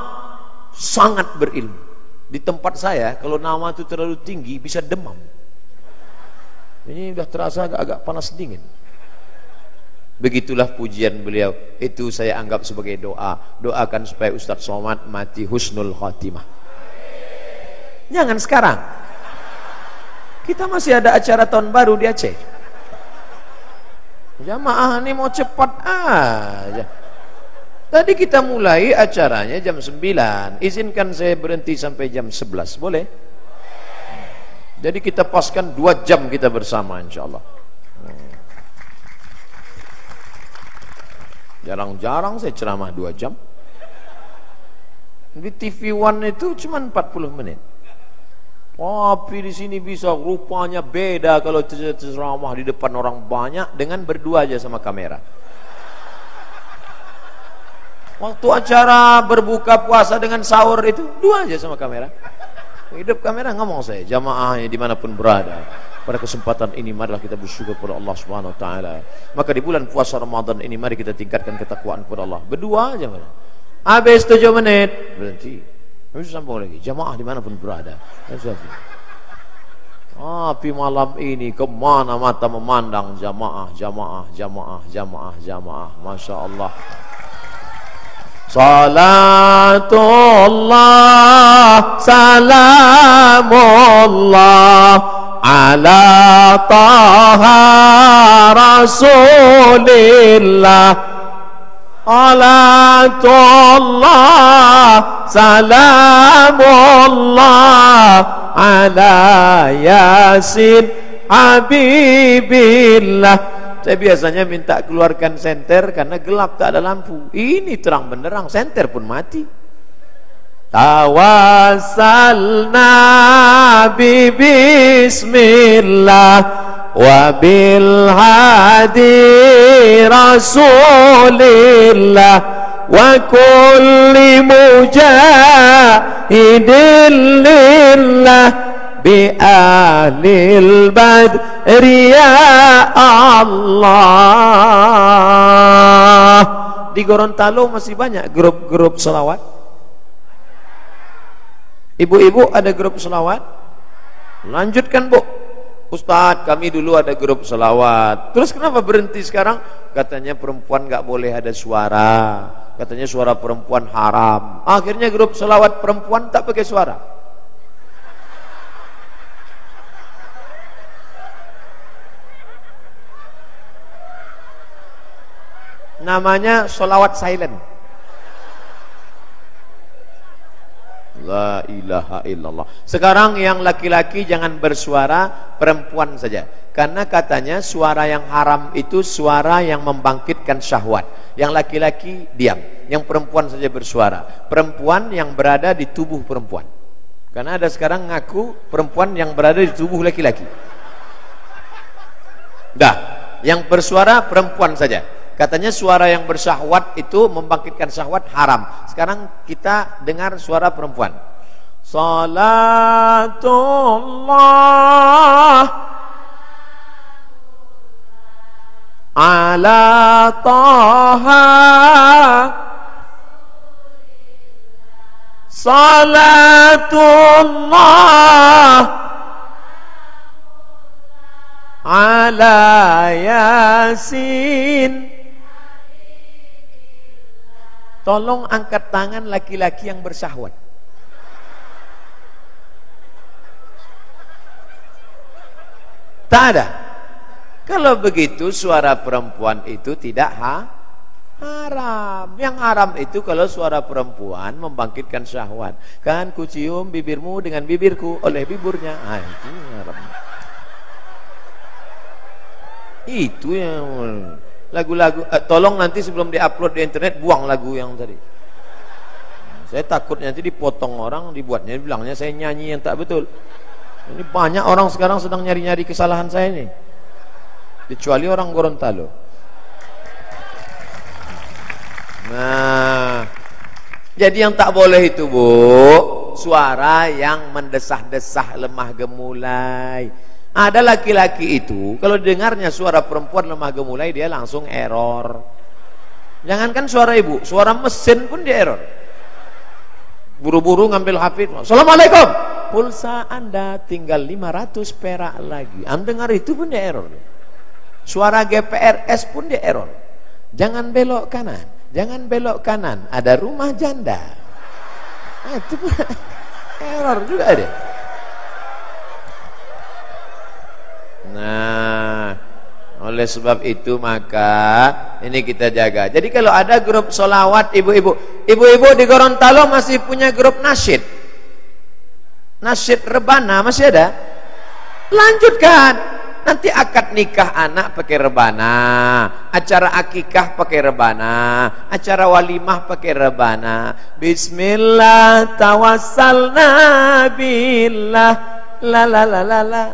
S1: sangat berilmu. Di tempat saya, kalau nama itu terlalu tinggi, bisa demam. Ini sudah terasa agak-agak panas dingin. Begitulah pujian beliau. Itu saya anggap sebagai doa. Doakan supaya Ustaz Somad mati husnul khatimah. Jangan sekarang. Kita masih ada acara tahun baru di Aceh. Jamaah ini mau cepat aja. Tadi kita mulai acaranya jam 9. Izinkan saya berhenti sampai jam 11, boleh? Jadi kita paskan 2 jam kita bersama insyaallah. Jarang-jarang saya ceramah 2 jam. Di TV One itu cuma 40 menit. Tapi di sini bisa rupanya beda kalau ceramah di depan orang banyak dengan berdua aja sama kamera. Waktu acara berbuka puasa dengan sahur itu 2 aja sama kamera. Hidup kamera ngomong saya, jamaahnya dimanapun berada. Pada kesempatan ini marilah kita bersyukur kepada Allah Subhanahu Wa Taala. Maka di bulan puasa Ramadan ini mari kita tingkatkan ketakwaan kepada Allah. Berdua aja mana? Habis 7 menit berhenti. Habis sambung lagi. Jamaah dimanapun berada. Tapi malam ini kemana mata memandang jamaah, jamaah, jamaah, jamaah, jamaah. Masya Allah. Salatullah, salamullah ala taha rasulillah. Salatullah, salamullah ala yasin habibillah. Saya biasanya minta keluarkan senter karena gelap tak ada lampu. Ini terang benderang, senter pun mati. Tawassalna bi bismillah wa bil hadi rasulillah wa kulli mujahidin lillah bi ahlil badri ya Allah. Di Gorontalo masih banyak grup-grup selawat. Ibu-ibu ada grup selawat? Lanjutkan Bu. Ustadz, kami dulu ada grup selawat. Terus kenapa berhenti sekarang? Katanya perempuan gak boleh ada suara. Katanya suara perempuan haram. Akhirnya grup selawat perempuan tak pakai suara. Namanya selawat silent. La ilaha illallah. Sekarang yang laki-laki jangan bersuara, perempuan saja. Karena katanya suara yang haram itu suara yang membangkitkan syahwat. Yang laki-laki diam, yang perempuan saja bersuara. Perempuan yang berada di tubuh perempuan. Karena ada sekarang ngaku perempuan yang berada di tubuh laki-laki. Dah, yang bersuara perempuan saja. Katanya suara yang bersyahwat itu membangkitkan syahwat haram. Sekarang kita dengar suara perempuan. Salatullah ala taha salatullah ala yasin. Tolong angkat tangan laki-laki yang bersyahwat. Tak ada. Kalau begitu suara perempuan itu tidak haram. Yang haram itu kalau suara perempuan membangkitkan syahwat. Kan ku cium bibirmu dengan bibirku oleh biburnya. Itu haram. Itu yang lagu-lagu, tolong nanti sebelum diupload di internet buang lagu yang tadi. Saya takut nanti dipotong orang, dibuatnya bilangnya saya nyanyi yang tak betul. Ini banyak orang sekarang sedang nyari-nyari kesalahan saya ini. Kecuali orang Gorontalo. Nah, jadi yang tak boleh itu Bu, suara yang mendesah-desah lemah gemulai. Ada laki-laki itu kalau dengarnya suara perempuan lemah gemulai dia langsung error. Jangankan suara ibu, suara mesin pun dia error. Buru-buru ngambil HP. Assalamualaikum. Pulsa Anda tinggal 500 perak lagi. Anda dengar itu pun dia error. Suara GPRS pun dia error. Jangan belok kanan, jangan belok kanan. Ada rumah janda. Itu pun error juga dia. Oleh sebab itu maka ini kita jaga. Jadi kalau ada grup solawat ibu-ibu di Gorontalo masih punya grup nasyid. Nasyid rebana masih ada? Lanjutkan. Nanti akad nikah anak pakai rebana, acara akikah pakai rebana, acara walimah pakai rebana. Bismillah tawassalna billah la la la la la.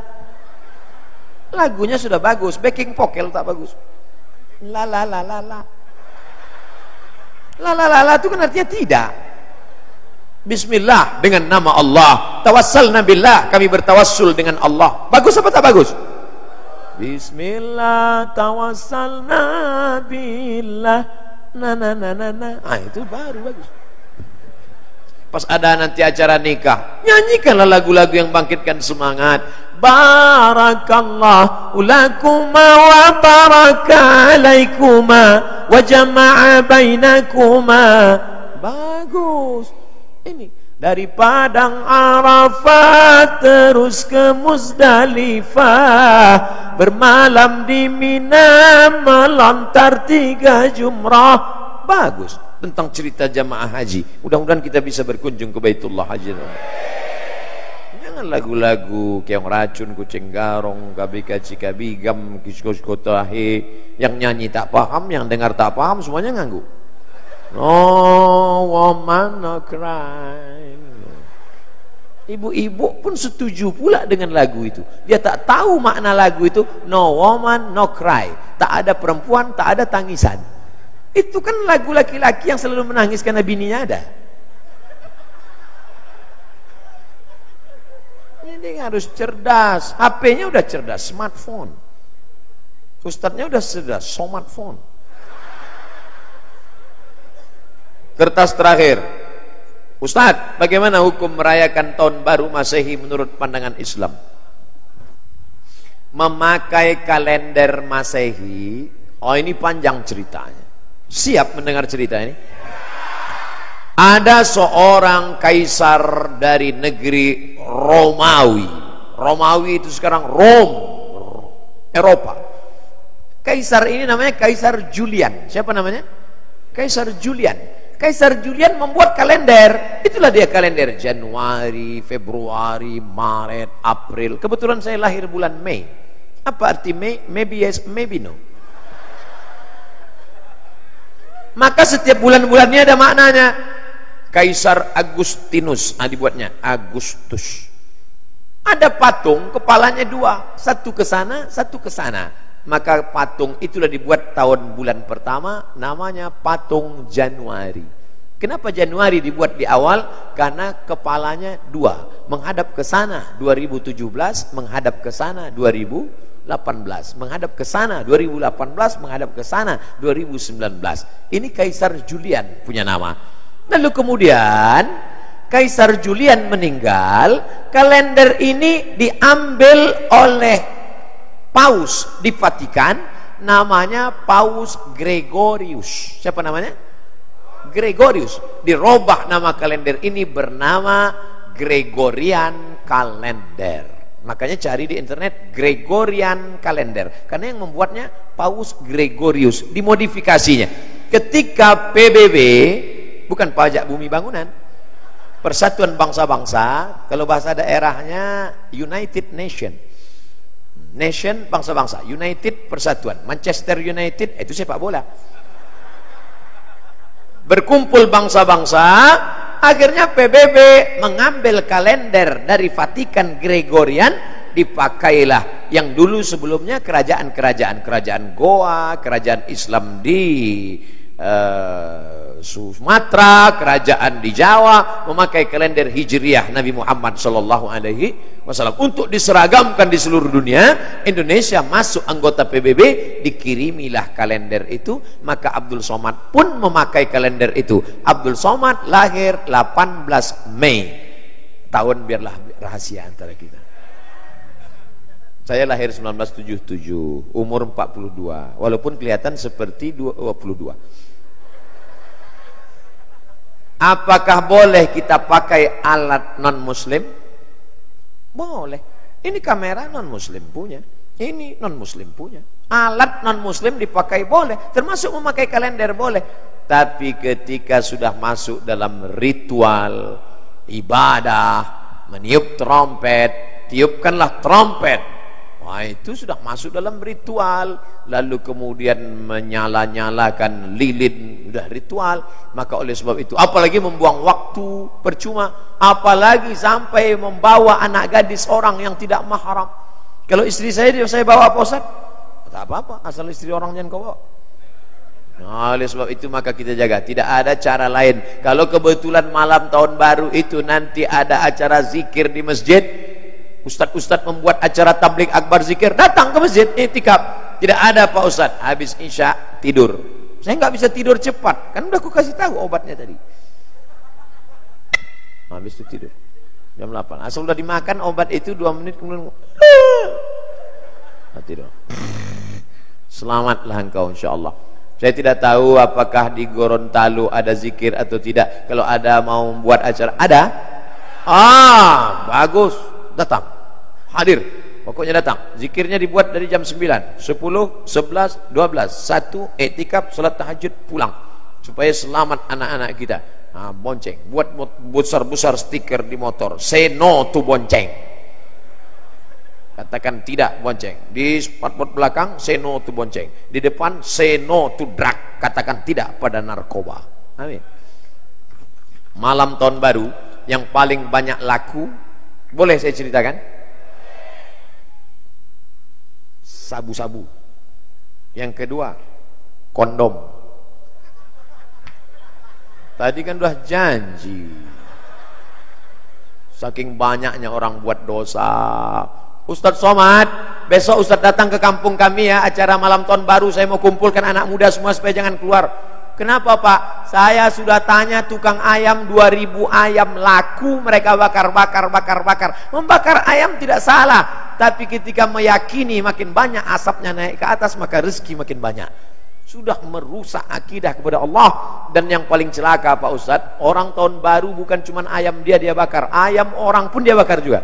S1: Lagunya sudah bagus, backing vocal tak bagus. La la la la la. La la la la itu kan artinya tidak. Bismillah dengan nama Allah. Tawassalna billah, kami bertawassul dengan Allah. Bagus apa tak bagus? Bismillah tawassalna billah na na na na na. Ah, itu baru bagus. Pas ada nanti acara nikah, nyanyikanlah lagu-lagu yang bangkitkan semangat. Barakallahu lakuma wa baraka alaikuma wa jama'a bainakuma. Bagus. Ini dari Padang Arafat terus ke Muzdalifah, bermalam di Mina, melontar 3 jumrah. Bagus tentang cerita jamaah haji. Mudah-mudahan kita bisa berkunjung ke Baitullah Haji. Jangan lagu-lagu Keong Racun, Kucing Garong, Kabika Cikabigam, Kiskos Kotahe, yang nyanyi tak paham, yang dengar tak paham, semuanya nganggu. No woman no cry. Ibu-ibu pun setuju pula dengan lagu itu. Dia tak tahu makna lagu itu. No woman no cry. Tak ada perempuan, tak ada tangisan. Itu kan lagu laki-laki yang selalu menangis karena bininya ada. Ini harus cerdas. HP-nya udah cerdas, smartphone. Ustadznya udah cerdas, smartphone. Kertas terakhir. Ustadz, bagaimana hukum merayakan tahun baru Masehi menurut pandangan Islam? Memakai kalender Masehi, oh ini panjang ceritanya. Siap mendengar cerita ini? Ada seorang kaisar dari negeri Romawi. Romawi itu sekarang Rome, Eropa. Kaisar ini namanya Kaisar Julian. Siapa namanya? Kaisar Julian. Kaisar Julian membuat kalender. Itulah dia kalender Januari, Februari, Maret, April. Kebetulan saya lahir bulan Mei. Apa arti Mei? Maybe yes, maybe no. Maka setiap bulan-bulannya ada maknanya. Kaisar Agustinus, dibuatnya Agustus. Ada patung, kepalanya 2, satu ke sana, satu ke sana. Maka patung itulah dibuat tahun bulan pertama, namanya patung Januari. Kenapa Januari dibuat di awal? Karena kepalanya 2, menghadap ke sana 2017, menghadap ke sana 2018, menghadap ke sana 2018, menghadap ke sana 2019. Ini Kaisar Julian punya nama. Lalu kemudian Kaisar Julian meninggal, kalender ini diambil oleh Paus di Vatikan, namanya Paus Gregorius. Siapa namanya? Gregorius. Dirubah nama kalender ini bernama Gregorian Calendar. Makanya cari di internet Gregorian Calendar, karena yang membuatnya Paus Gregorius. Dimodifikasinya ketika PBB, bukan Pajak Bumi Bangunan, Persatuan Bangsa-Bangsa, kalau bahasa daerahnya United Nation. Nation, bangsa-bangsa. United, persatuan. Manchester United, itu sepak bola. Berkumpul bangsa-bangsa, akhirnya PBB mengambil kalender dari Vatikan Gregorian, dipakailah yang dulu sebelumnya kerajaan Goa, kerajaan Islam di Sumatera, kerajaan di Jawa memakai kalender Hijriah Nabi Muhammad SAW untuk diseragamkan di seluruh dunia. Indonesia masuk anggota PBB, dikirimilah kalender itu. Maka Abdul Somad pun memakai kalender itu. Abdul Somad lahir 18 Mei. Tahun biarlah rahasia antara kita. Saya lahir 1977, umur 42, walaupun kelihatan seperti 22. Apakah boleh kita pakai alat non-muslim? Boleh. Ini kamera non-muslim punya, ini non-muslim punya. Alat non muslim dipakai boleh, termasuk memakai kalender boleh. Tapi ketika sudah masuk dalam ritual ibadah, meniup trompet, tiupkanlah trompet, wah itu sudah masuk dalam ritual. Lalu kemudian menyala-nyalakan lilin, sudah ritual. Maka oleh sebab itu, apalagi membuang waktu percuma, apalagi sampai membawa anak gadis orang yang tidak mahram. Kalau istri saya bawa apa Ustaz? Tak apa-apa, asal istri orang jangan kau bawa. Nah, oleh sebab itu maka kita jaga. Tidak ada cara lain. Kalau kebetulan malam tahun baru itu nanti ada acara zikir di masjid, ustaz-ustaz membuat acara tabligh akbar zikir, datang ke masjid iktikaf. Tidak ada Pak Ustaz, habis isya tidur. Saya nggak bisa tidur cepat, kan udah aku kasih tahu obatnya tadi. Habis itu tidur jam 8. Asal udah dimakan obat itu 2 menit kemudian tidur. Selamatlah engkau insyaallah. Saya tidak tahu apakah di Gorontalo ada zikir atau tidak. Kalau ada mau membuat acara, ada? Bagus. Datang. Hadir. Pokoknya datang. Zikirnya dibuat dari jam 9, 10, 11, 12, 1 iktikaf, salat tahajud, pulang. Supaya selamat anak-anak kita. Bonceng. Buat besar-besar stiker di motor. Say no to bonceng. Katakan tidak bonceng. Di spotboard belakang say no to bonceng. Di depan say no to drug. Katakan tidak pada narkoba. Amin. Malam tahun baru yang paling banyak laku, boleh saya ceritakan? Sabu-sabu. Yang kedua, kondom. Tadi kan udah janji. Saking banyaknya orang buat dosa. Ustadz Somad, besok Ustadz datang ke kampung kami ya, acara malam tahun baru, saya mau kumpulkan anak muda semua supaya jangan keluar. Kenapa Pak? Saya sudah tanya tukang ayam, 2000 ayam laku, mereka bakar. Membakar ayam tidak salah, tapi ketika meyakini makin banyak asapnya naik ke atas, maka rezeki makin banyak. Sudah merusak akidah kepada Allah. Dan yang paling celaka Pak Ustadz, orang tahun baru bukan cuma ayam dia bakar, ayam orang pun dia bakar juga.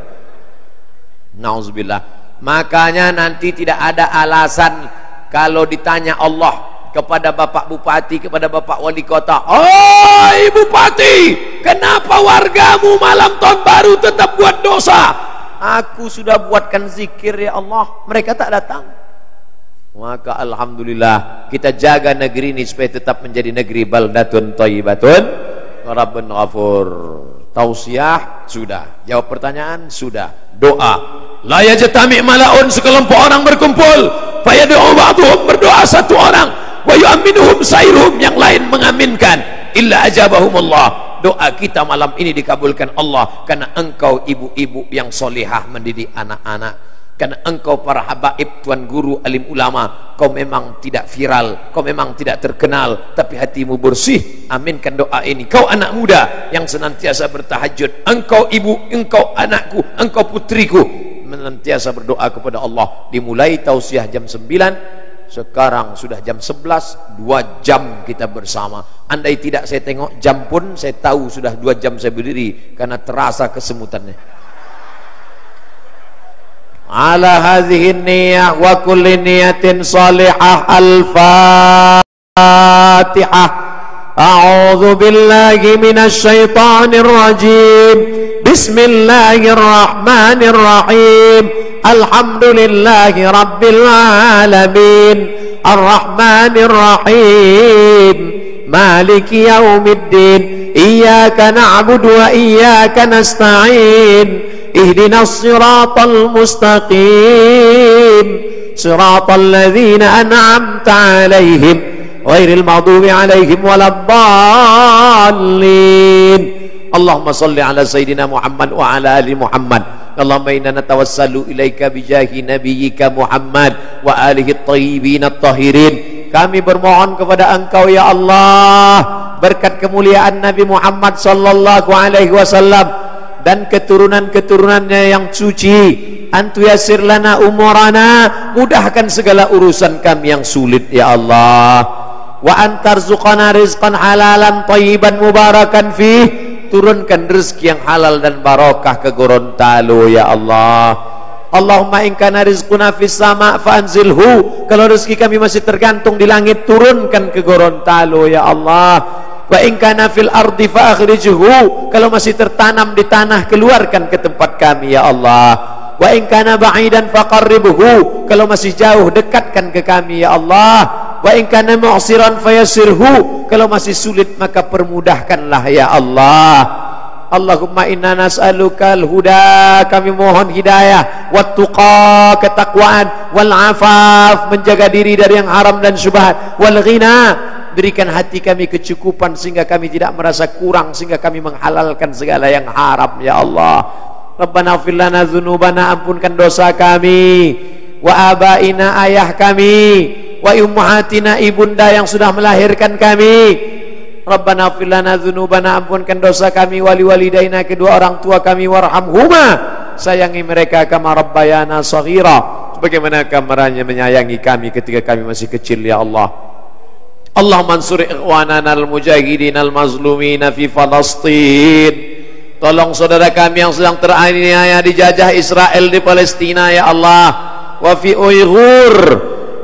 S1: Nauzubillah. Makanya nanti tidak ada alasan kalau ditanya Allah kepada Bapak Bupati, kepada Bapak Wali Kota, "Oi Bupati, kenapa wargamu malam tahun baru tetap buat dosa?" Aku sudah buatkan zikir ya Allah, mereka tak datang. Maka alhamdulillah kita jaga negeri ini supaya tetap menjadi negeri baldatun thayyibatun wa rabbun ghafur. Tausiah sudah, jawab pertanyaan sudah, doa. La yajtami' malaun, sekelompok orang berkumpul, fayad'u ba'dhum, berdoa satu orang, wa yu'minuhum sairuhum, yang lain mengaminkan, illa ajabahumullah. Doa kita malam ini dikabulkan Allah karena engkau ibu-ibu yang solehah mendidik anak-anak. Karena engkau para habaib, tuan guru, alim ulama, kau memang tidak viral, kau memang tidak terkenal, tapi hatimu bersih. Aminkan doa ini. Kau anak muda yang senantiasa bertahajud, engkau ibu, engkau anakku, engkau putriku, senantiasa berdoa kepada Allah. Dimulai tausiah jam 9, sekarang sudah jam 11, 2 jam kita bersama. Andai tidak saya tengok jam pun, saya tahu sudah 2 jam saya berdiri, karena terasa kesemutannya. Ala hadhihi niyyah wa kulli niyatin salihah. Al-Fatihah. A'udzu billahi minasy syaithanir rajim. Bismillahirrahmanirrahim. Alhamdulillahi rabbil alamin. Arrahmanir rahim. Maliki yaumiddin. Iyyaka na'budu wa iyyaka nasta'in. اهدنا الصراط المستقيم صراط الذين أنعمت عليهم غير المغضوب عليهم ولا الضالين اللهم صل على سيدنا محمد وعلى آل محمد اللهم إنا نتوسل إليك بجاه نبيك محمد وآله الطيبين الطاهرين. Kami bermohon kepada Engkau ya Allah, berkat kemuliaan Nabi Muhammad sallallahu alaihi wasallam dan keturunan-keturunannya yang suci, antu yasir lana umurana, mudahkan segala urusan kami yang sulit ya Allah. Wa antarzuqana rizqan halalan thayyiban mubarakan fih, turunkan rezeki yang halal dan barakah ke Gorontalo ya Allah.
S2: Allahumma in kana rizquna fis sama' fanzilhu. Kalau rezeki kami masih tergantung di langit, turunkan ke Gorontalo ya Allah. Wa in kana fil ardi fa akhrijhu. Kalau masih tertanam di tanah, keluarkan ke tempat kami ya Allah. Wa in kana ba'idan faqarribhu. Kalau masih jauh, dekatkan ke kami ya Allah. Wa in kana mu'siran fayassirhu. Kalau masih sulit, maka permudahkanlah ya Allah. Allahumma inna nas'aluka al-huda, kami mohon hidayah, wat tuqa, ketakwaan, wal afaf, menjaga diri dari yang haram dan syubhat, wal ghina, berikan hati kami kecukupan sehingga kami tidak merasa kurang, sehingga kami menghalalkan segala yang haram ya Allah. Rabbana ighfir lana dzunubana, ampunkan dosa kami, wa abaina, ayah kami, wa ummahatina, ibunda yang sudah melahirkan kami. Rabbana ighfir lana dzunubana, ampunkan dosa kami, wali walidaina, kedua orang tua kami, warhamhuma, sayangi mereka kama rabbayana shaghira, sebagaimana kamarnya menyayangi kami ketika kami masih kecil ya Allah. Allahumma ansur ikhwanana al-mujahidin al-mazlumina fi Falastin. Tolong saudara kami yang sedang teraniaya dijajah Israel di Palestina ya Allah. Wa fi Uighur,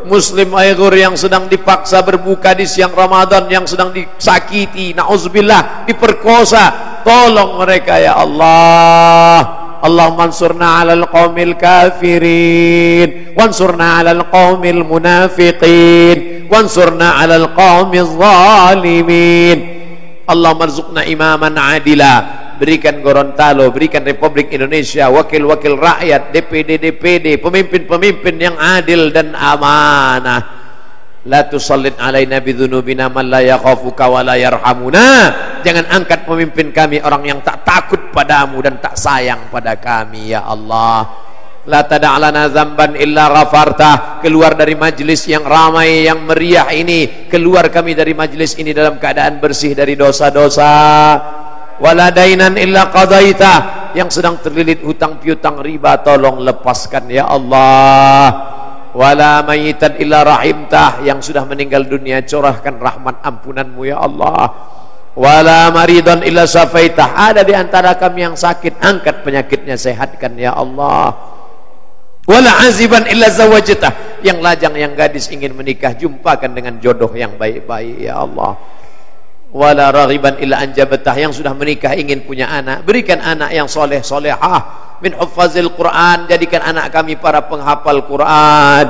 S2: Muslim Uighur yang sedang dipaksa berbuka di siang Ramadan, yang sedang disakiti, na'udzubillah, diperkosa, tolong mereka ya Allah. Allahumma ansurna 'alal qaumil kafirin, wansurna 'alal qaumil munafiqin, wansurna 'alal qaumiz zalimin. Allahumma arzuqna imaman adila, berikan Gorontalo, berikan Republik Indonesia wakil-wakil rakyat, DPD, pemimpin-pemimpin yang adil dan amanah. La tusallid alaina bidzunubina man la yakhafuka wa la yarhamuna. Jangan angkat pemimpin kami orang yang tak takut padamu dan tak sayang pada kami ya Allah. La tada'lana dzamban illa ghafartah. Keluar dari majlis yang ramai, yang meriah ini, keluar kami dari majlis ini dalam keadaan bersih dari dosa-dosa. Wala dainan illa qadaita. Yang sedang terlilit hutang piutang riba, tolong lepaskan ya Allah. Wala mayitan illa rahimtah. Yang sudah meninggal dunia, curahkan rahmat ampunanmu ya Allah. Wala maridan illa syafaitah. Ada di antara kami yang sakit, angkat penyakitnya, sehatkan ya Allah. Wala aziban illa zawajtah. Yang lajang, yang gadis ingin menikah, jumpakan dengan jodoh yang baik-baik ya Allah. Wala raghiban illa anjabatah. Yang sudah menikah ingin punya anak, berikan anak yang soleh solehah. Min huffazil Quran, jadikan anak kami para penghafal Quran.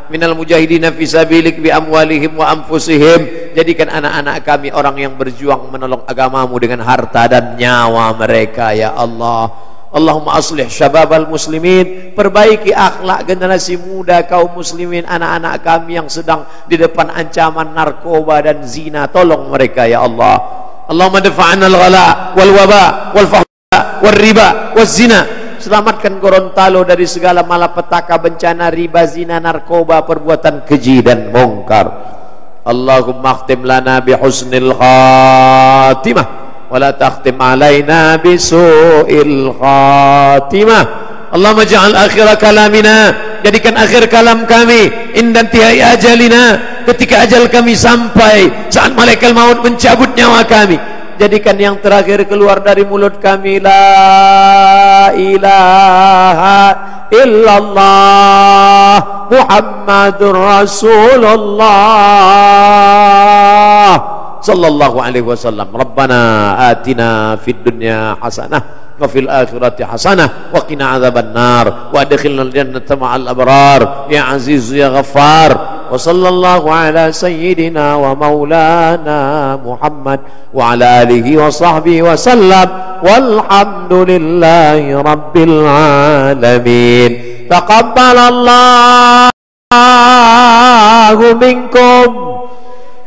S2: Minal mujahidina fi sabilik bi amwalihim wa anfusihim, jadikan anak-anak kami orang yang berjuang menolong agamamu dengan harta dan nyawa mereka ya Allah. Allahumma aslih syababal muslimin, perbaiki akhlak generasi muda kaum muslimin, anak-anak kami yang sedang di depan ancaman narkoba dan zina, tolong mereka ya Allah. Allahumma dafa'anal ghala wal waba wal fahsya wal riba wal zina. Selamatkan Gorontalo dari segala malapetaka, bencana, riba, zina, narkoba, perbuatan keji dan mungkar. Allahumma akhtim lana bi husnil khatimah wa la takhtim alaina bi su'il khatimah. Allahumma ja'al akhir kalamina, jadikan akhir kalam kami inda intihai ajalina, ketika ajal kami sampai, saat malaikat maut mencabut nyawa kami, jadikan yang terakhir keluar dari mulut kami la ilaha illallah Muhammadur Rasulullah sallallahu alaihi wasallam. Rabbana atina fid dunya hasanah wa fil akhirati hasanah wa qina adzabannar wa adkhilnal jannata ma'al abrar ya aziz ya ghaffar. Wa sallallahu ala sayyidina wa maulana Muhammad wa ala alihi wa sahbihi wa sallam walhamdulillahi rabbil alamin. Taqabbalallahu minkum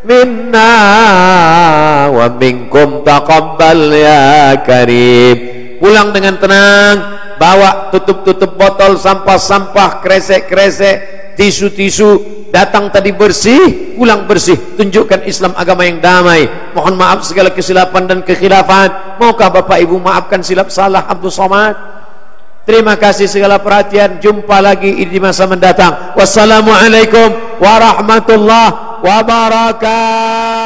S2: minna wa minkum taqabbal ya karim. Pulang dengan tenang, bawa tutup-tutup botol, sampah-sampah, kresek-kresek, tisu-tisu. Datang tadi bersih, pulang bersih. Tunjukkan Islam agama yang damai. Mohon maaf segala kesilapan dan kekhilafan. Maukah Bapak Ibu maafkan silap salah Abdul Somad? Terima kasih segala perhatian. Jumpa lagi di masa mendatang. Wassalamualaikum warahmatullahi wabarakatuh.